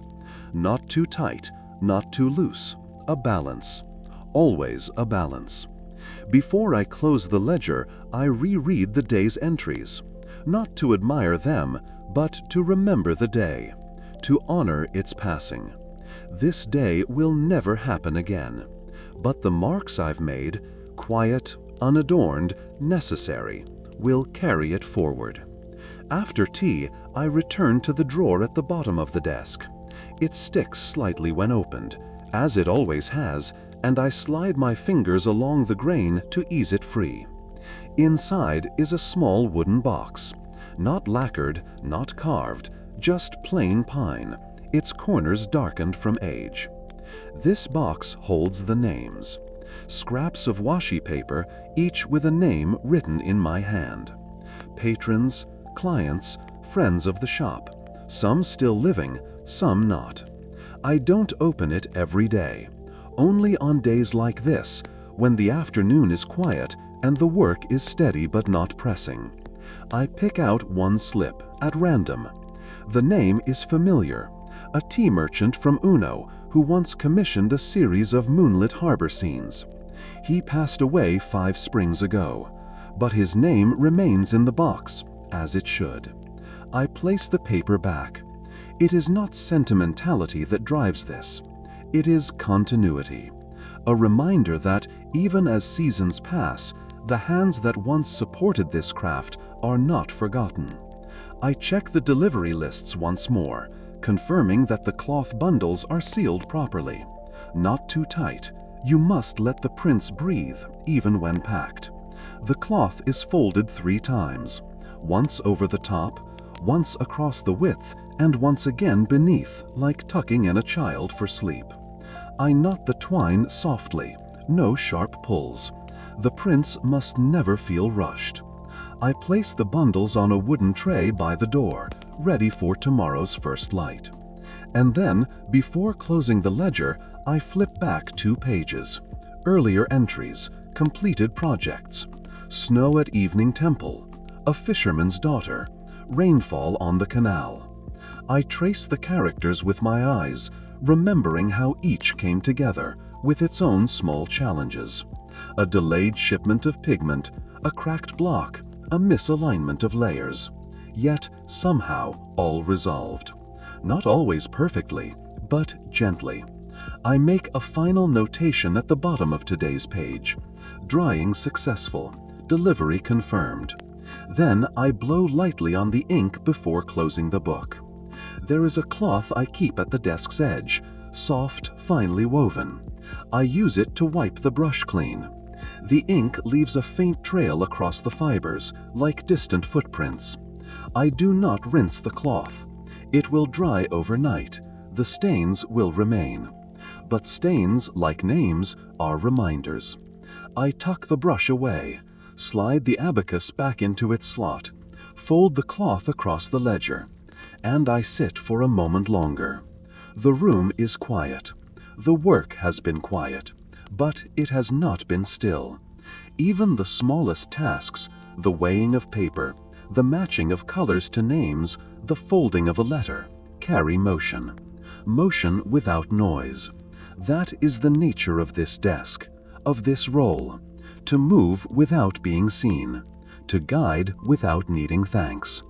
Not too tight, not too loose, a balance. Always a balance. Before I close the ledger, I reread the day's entries. not to admire them, but to remember the day, to honor its passing. This day will never happen again, but the marks I've made, quiet, unadorned, necessary, will carry it forward. After tea, I return to the drawer at the bottom of the desk. It sticks slightly when opened, as it always has, and I slide my fingers along the grain to ease it free. Inside is a small wooden box, not lacquered, not carved, just plain pine, its corners darkened from age. This box holds the names. Scraps of washi paper, each with a name written in my hand. Patrons, clients, friends of the shop, some still living, some not. I don't open it every day, only on days like this, when the afternoon is quiet and the work is steady but not pressing. I pick out one slip, at random. The name is familiar, a tea merchant from Uno who once commissioned a series of moonlit harbor scenes. He passed away 5 springs ago, but his name remains in the box, as it should. I place the paper back. It is not sentimentality that drives this. It is continuity, a reminder that even as seasons pass, the hands that once supported this craft are not forgotten. I check the delivery lists once more, confirming that the cloth bundles are sealed properly. Not too tight. You must let the prints breathe, even when packed. The cloth is folded 3 times, once over the top, once across the width, and once again beneath, like tucking in a child for sleep. I knot the twine softly, no sharp pulls. The prints must never feel rushed. I place the bundles on a wooden tray by the door, ready for tomorrow's first light. And then, before closing the ledger, I flip back 2 pages. Earlier entries, completed projects. Snow at evening temple, a fisherman's daughter, rainfall on the canal. I trace the characters with my eyes, remembering how each came together, with its own small challenges. A delayed shipment of pigment, a cracked block, a misalignment of layers. Yet, somehow, all resolved. Not always perfectly, but gently. I make a final notation at the bottom of today's page. Drying successful, delivery confirmed. Then I blow lightly on the ink before closing the book. There is a cloth I keep at the desk's edge, soft, finely woven. I use it to wipe the brush clean. The ink leaves a faint trail across the fibers, like distant footprints. I do not rinse the cloth. It will dry overnight. The stains will remain. But stains, like names, are reminders. I tuck the brush away, slide the abacus back into its slot, fold the cloth across the ledger, and I sit for a moment longer. The room is quiet. The work has been quiet, but it has not been still. Even the smallest tasks, the weighing of paper, the matching of colors to names, the folding of a letter, carry motion. Motion without noise. That is the nature of this desk, of this role. To move without being seen. To guide without needing thanks.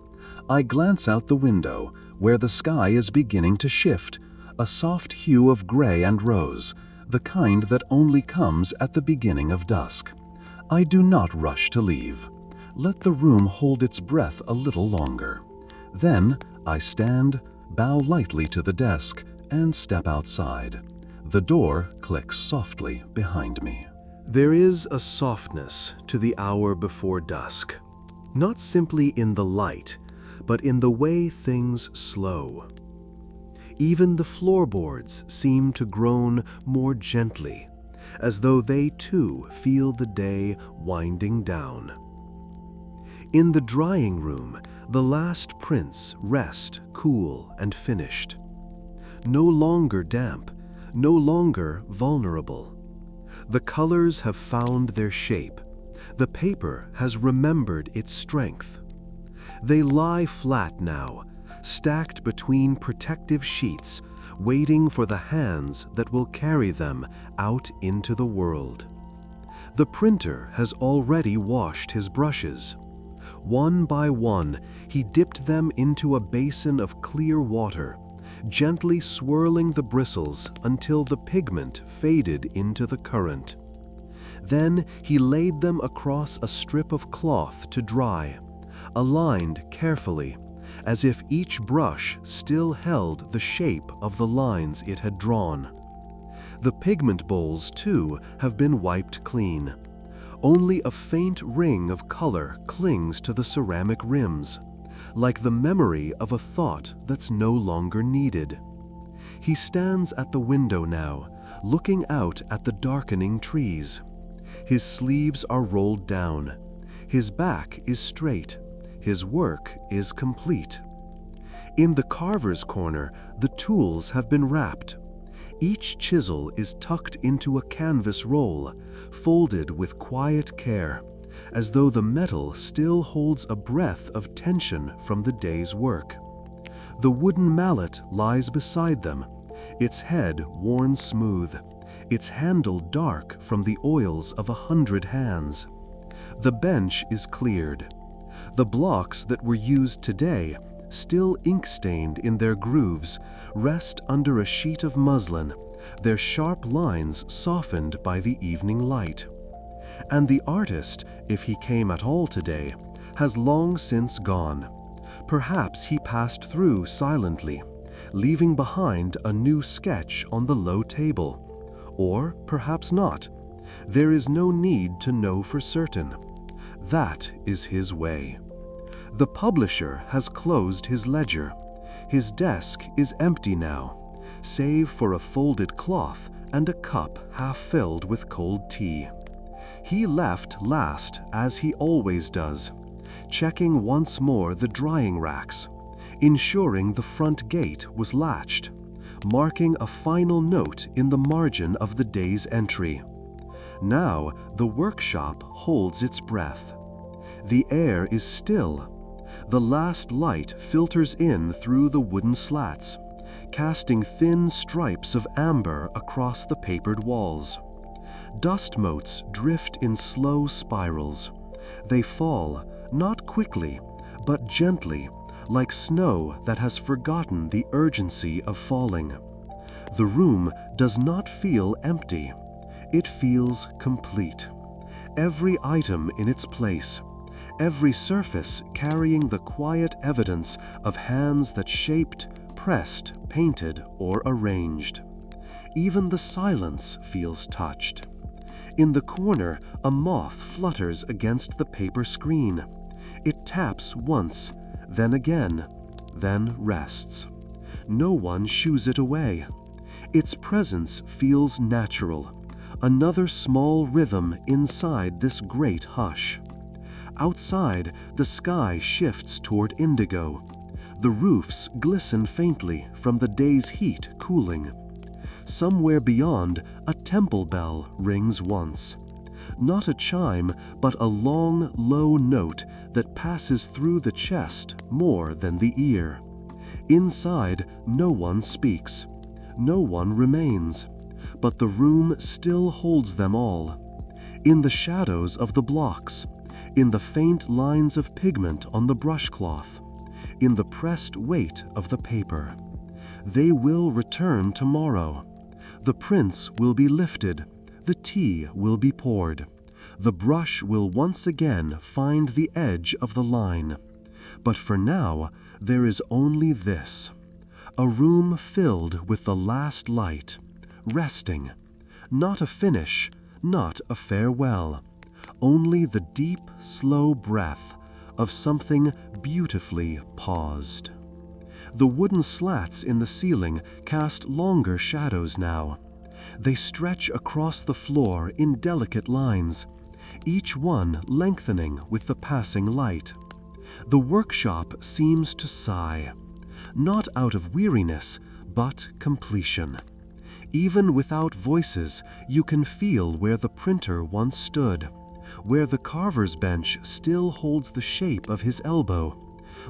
I glance out the window, where the sky is beginning to shift, a soft hue of gray and rose, the kind that only comes at the beginning of dusk. I do not rush to leave. Let the room hold its breath a little longer. Then I stand, bow lightly to the desk, and step outside. The door clicks softly behind me. There is a softness to the hour before dusk, not simply in the light, but in the way things slow. Even the floorboards seem to groan more gently, as though they too feel the day winding down. In the drying room, the last prints rest cool and finished. No longer damp, no longer vulnerable. The colors have found their shape. The paper has remembered its strength. They lie flat now, stacked between protective sheets, waiting for the hands that will carry them out into the world. The printer has already washed his brushes. One by one, he dipped them into a basin of clear water, gently swirling the bristles until the pigment faded into the current. Then he laid them across a strip of cloth to dry, aligned carefully, as if each brush still held the shape of the lines it had drawn. The pigment bowls, too, have been wiped clean. Only a faint ring of color clings to the ceramic rims, like the memory of a thought that's no longer needed. He stands at the window now, looking out at the darkening trees. His sleeves are rolled down. His back is straight. His work is complete. In the carver's corner, the tools have been wrapped. Each chisel is tucked into a canvas roll, folded with quiet care, as though the metal still holds a breath of tension from the day's work. The wooden mallet lies beside them, its head worn smooth, its handle dark from the oils of 100 hands. The bench is cleared. The blocks that were used today, still ink-stained in their grooves, rest under a sheet of muslin, their sharp lines softened by the evening light. And the artist, if he came at all today, has long since gone. Perhaps he passed through silently, leaving behind a new sketch on the low table. Or perhaps not. There is no need to know for certain. That is his way. The publisher has closed his ledger. His desk is empty now, save for a folded cloth and a cup half filled with cold tea. He left last, as he always does, checking once more the drying racks, ensuring the front gate was latched, marking a final note in the margin of the day's entry. Now the workshop holds its breath. The air is still. The last light filters in through the wooden slats, casting thin stripes of amber across the papered walls. Dust motes drift in slow spirals. They fall, not quickly, but gently, like snow that has forgotten the urgency of falling. The room does not feel empty. It feels complete. Every item in its place, every surface carrying the quiet evidence of hands that shaped, pressed, painted, or arranged. Even the silence feels touched. In the corner, a moth flutters against the paper screen. It taps once, then again, then rests. No one shoos it away. Its presence feels natural, another small rhythm inside this great hush. Outside, the sky shifts toward indigo. The roofs glisten faintly from the day's heat cooling. Somewhere beyond, a temple bell rings once. Not a chime, but a long, low note that passes through the chest more than the ear. Inside, no one speaks. No one remains. But the room still holds them all. In the shadows of the blocks, in the faint lines of pigment on the brush cloth, in the pressed weight of the paper. They will return tomorrow. The prints will be lifted. The tea will be poured. The brush will once again find the edge of the line. But for now, there is only this. A room filled with the last light, resting. Not a finish, not a farewell. Only the deep, slow breath of something beautifully paused. The wooden slats in the ceiling cast longer shadows now. They stretch across the floor in delicate lines, each one lengthening with the passing light. The workshop seems to sigh, not out of weariness, but completion. Even without voices, you can feel where the printer once stood, where the carver's bench still holds the shape of his elbow,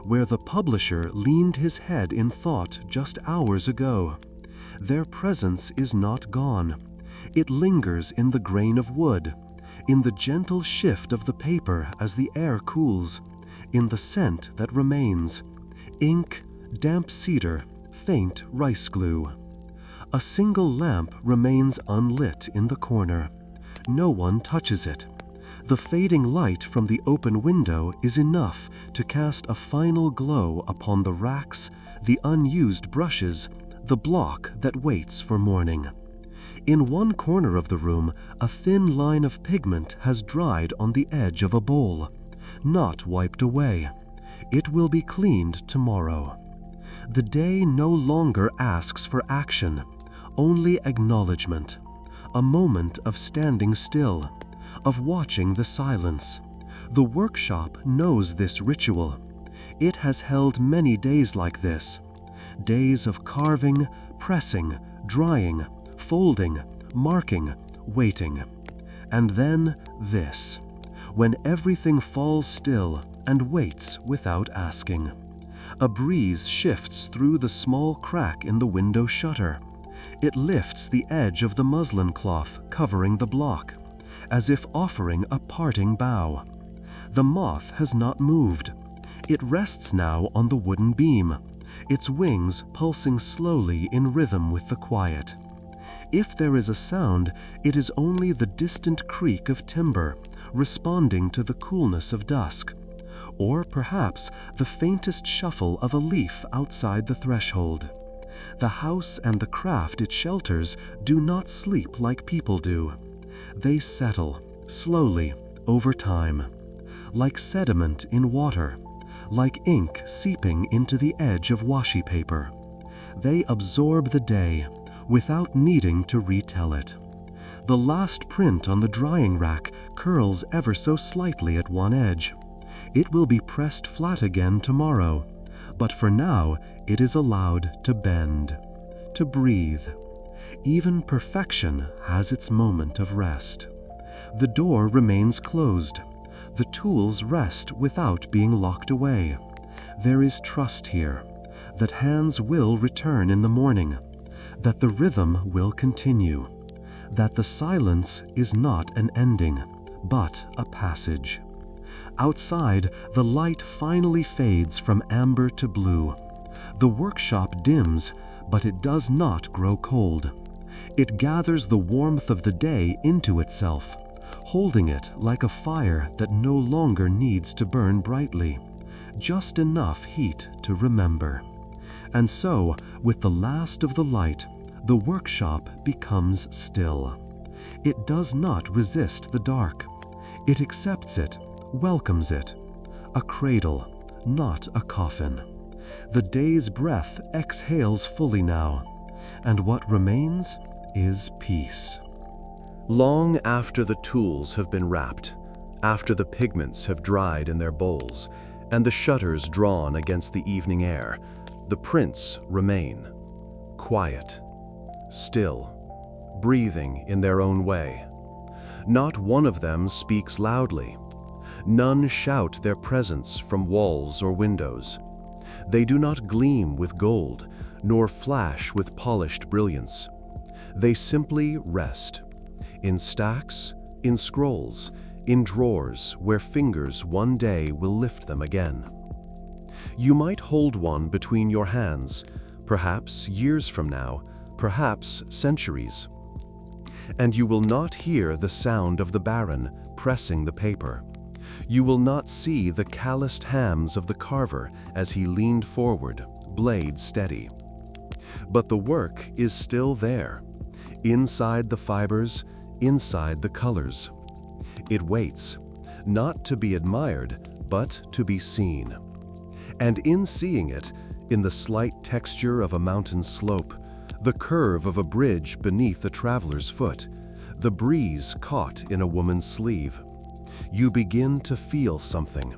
where the publisher leaned his head in thought just hours ago. Their presence is not gone. It lingers in the grain of wood, in the gentle shift of the paper as the air cools, in the scent that remains: ink, damp cedar, faint rice glue. A single lamp remains unlit in the corner. No one touches it. The fading light from the open window is enough to cast a final glow upon the racks, the unused brushes, the block that waits for morning. In one corner of the room, a thin line of pigment has dried on the edge of a bowl. Not wiped away. It will be cleaned tomorrow. The day no longer asks for action, only acknowledgement. A moment of standing still, of watching the silence. The workshop knows this ritual. It has held many days like this. Days of carving, pressing, drying, folding, marking, waiting. And then this, when everything falls still and waits without asking. A breeze shifts through the small crack in the window shutter. It lifts the edge of the muslin cloth covering the block, as if offering a parting bow. The moth has not moved. It rests now on the wooden beam, its wings pulsing slowly in rhythm with the quiet. If there is a sound, it is only the distant creak of timber, responding to the coolness of dusk, or perhaps the faintest shuffle of a leaf outside the threshold. The house and the craft it shelters do not sleep like people do. They settle, slowly, over time, like sediment in water, like ink seeping into the edge of washi paper. They absorb the day, without needing to retell it. The last print on the drying rack curls ever so slightly at one edge. It will be pressed flat again tomorrow, but for now it is allowed to bend, to breathe. Even perfection has its moment of rest. The door remains closed. The tools rest without being locked away. There is trust here, that hands will return in the morning, that the rhythm will continue, that the silence is not an ending, but a passage. Outside, the light finally fades from amber to blue. The workshop dims, but it does not grow cold. It gathers the warmth of the day into itself, holding it like a fire that no longer needs to burn brightly, just enough heat to remember. And so, with the last of the light, the workshop becomes still. It does not resist the dark. It accepts it, welcomes it. A cradle, not a coffin. The day's breath exhales fully now, and what remains is peace. Long after the tools have been wrapped, after the pigments have dried in their bowls, and the shutters drawn against the evening air, the prints remain, quiet, still, breathing in their own way. Not one of them speaks loudly. None shout their presence from walls or windows. They do not gleam with gold, nor flash with polished brilliance. They simply rest, in stacks, in scrolls, in drawers where fingers one day will lift them again. You might hold one between your hands, perhaps years from now, perhaps centuries. And you will not hear the sound of the baron pressing the paper. You will not see the calloused hands of the carver as he leaned forward, blade steady. But the work is still there, inside the fibers, inside the colors. It waits, not to be admired, but to be seen. And in seeing it, in the slight texture of a mountain slope, the curve of a bridge beneath a traveler's foot, the breeze caught in a woman's sleeve, you begin to feel something.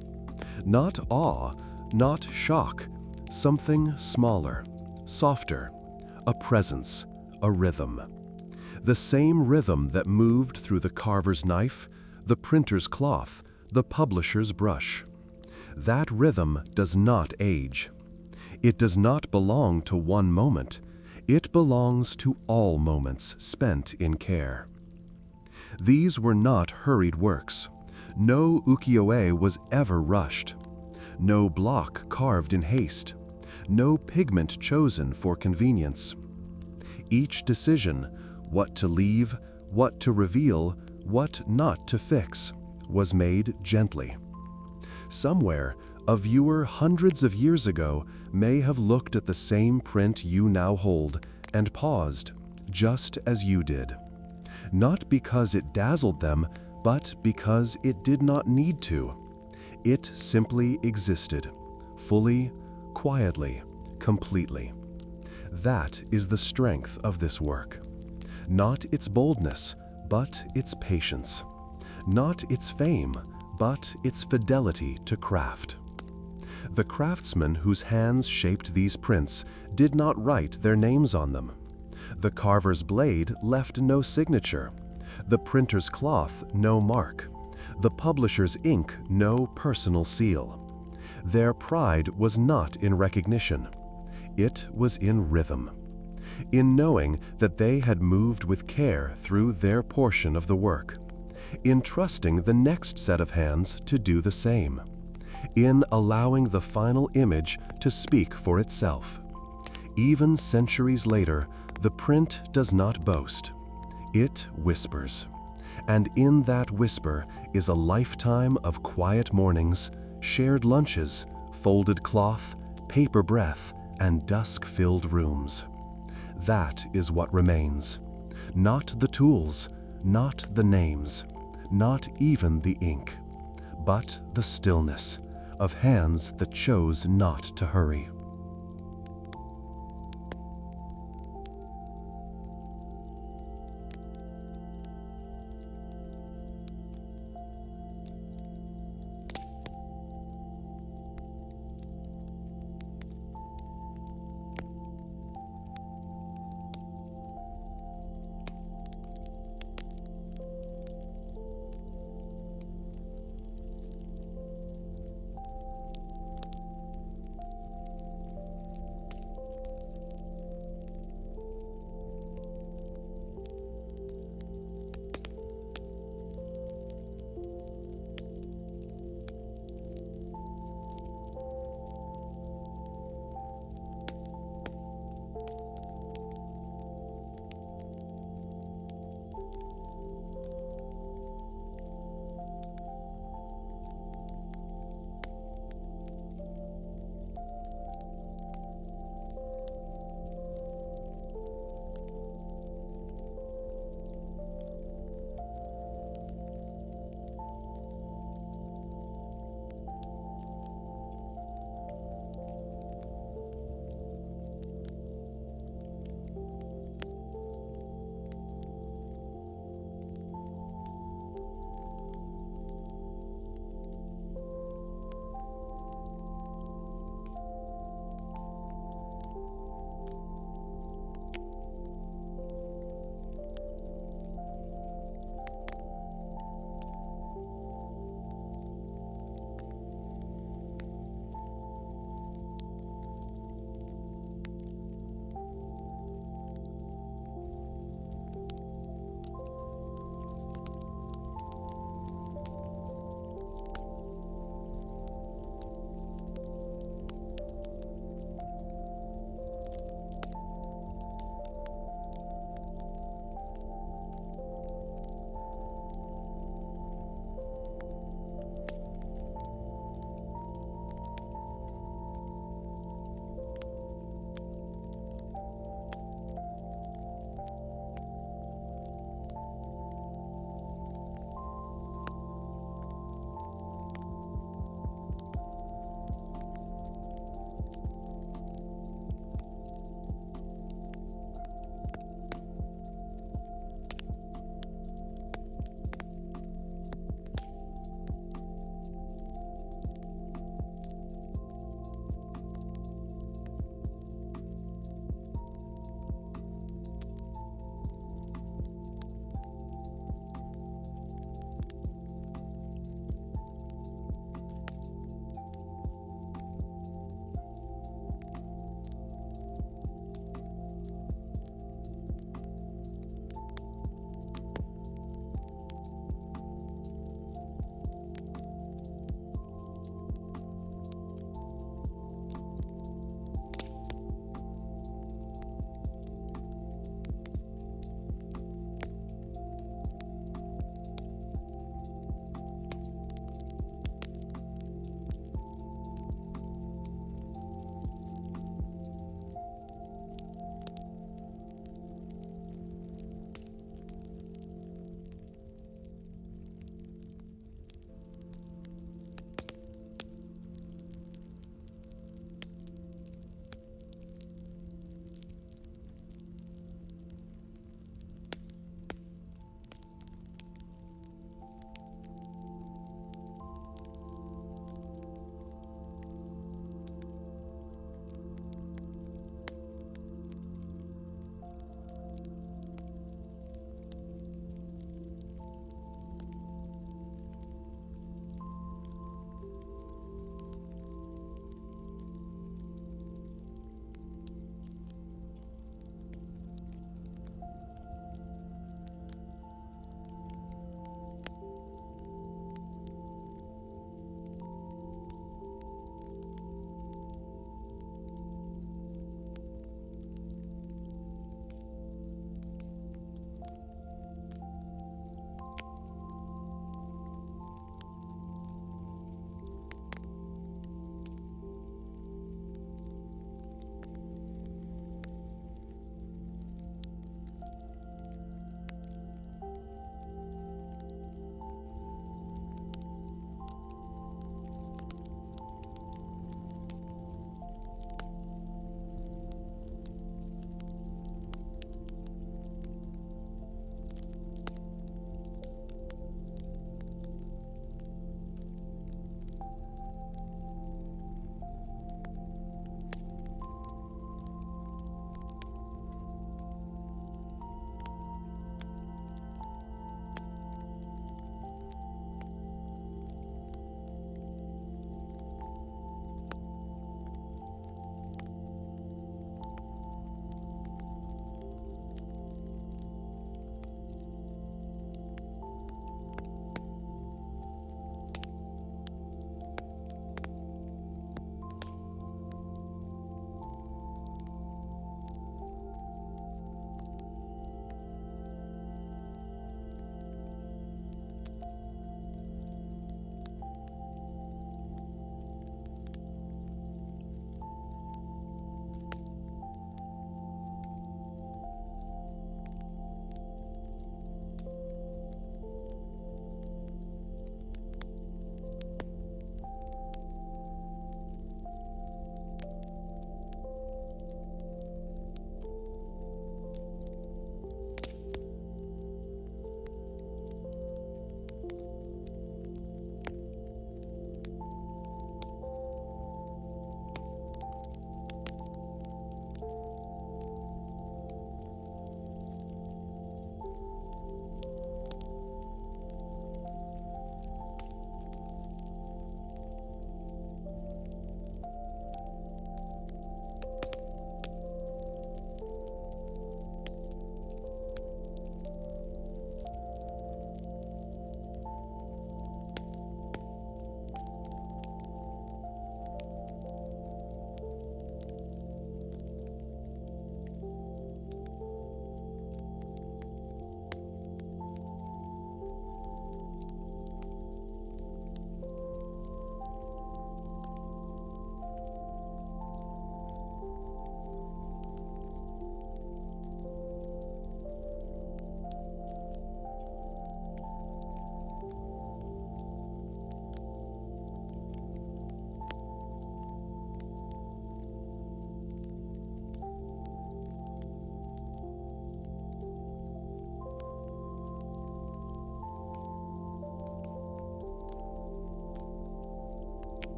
Not awe, not shock, something smaller, softer, a presence, a rhythm. The same rhythm that moved through the carver's knife, the printer's cloth, the publisher's brush. That rhythm does not age. It does not belong to one moment. It belongs to all moments spent in care. These were not hurried works. No ukiyo-e was ever rushed. no block carved in haste, no pigment chosen for convenience. Each decision, what to leave, what to reveal, what not to fix, was made gently. Somewhere, a viewer hundreds of years ago may have looked at the same print you now hold and paused, just as you did. Not because it dazzled them, but because it did not need to. It simply existed, fully, quietly, completely. That is the strength of this work. Not its boldness, but its patience. Not its fame, but its fidelity to craft. The craftsmen whose hands shaped these prints did not write their names on them. The carver's blade left no signature. The printer's cloth no mark. The publisher's ink no personal seal. Their pride was not in recognition. It was in rhythm. In knowing that they had moved with care through their portion of the work. In trusting the next set of hands to do the same. In allowing the final image to speak for itself. Even centuries later, the print does not boast. It whispers. And in that whisper is a lifetime of quiet mornings, shared lunches, folded cloth, paper breath, and dusk-filled rooms. That is what remains. Not the tools, not the names, not even the ink, but the stillness of hands that chose not to hurry.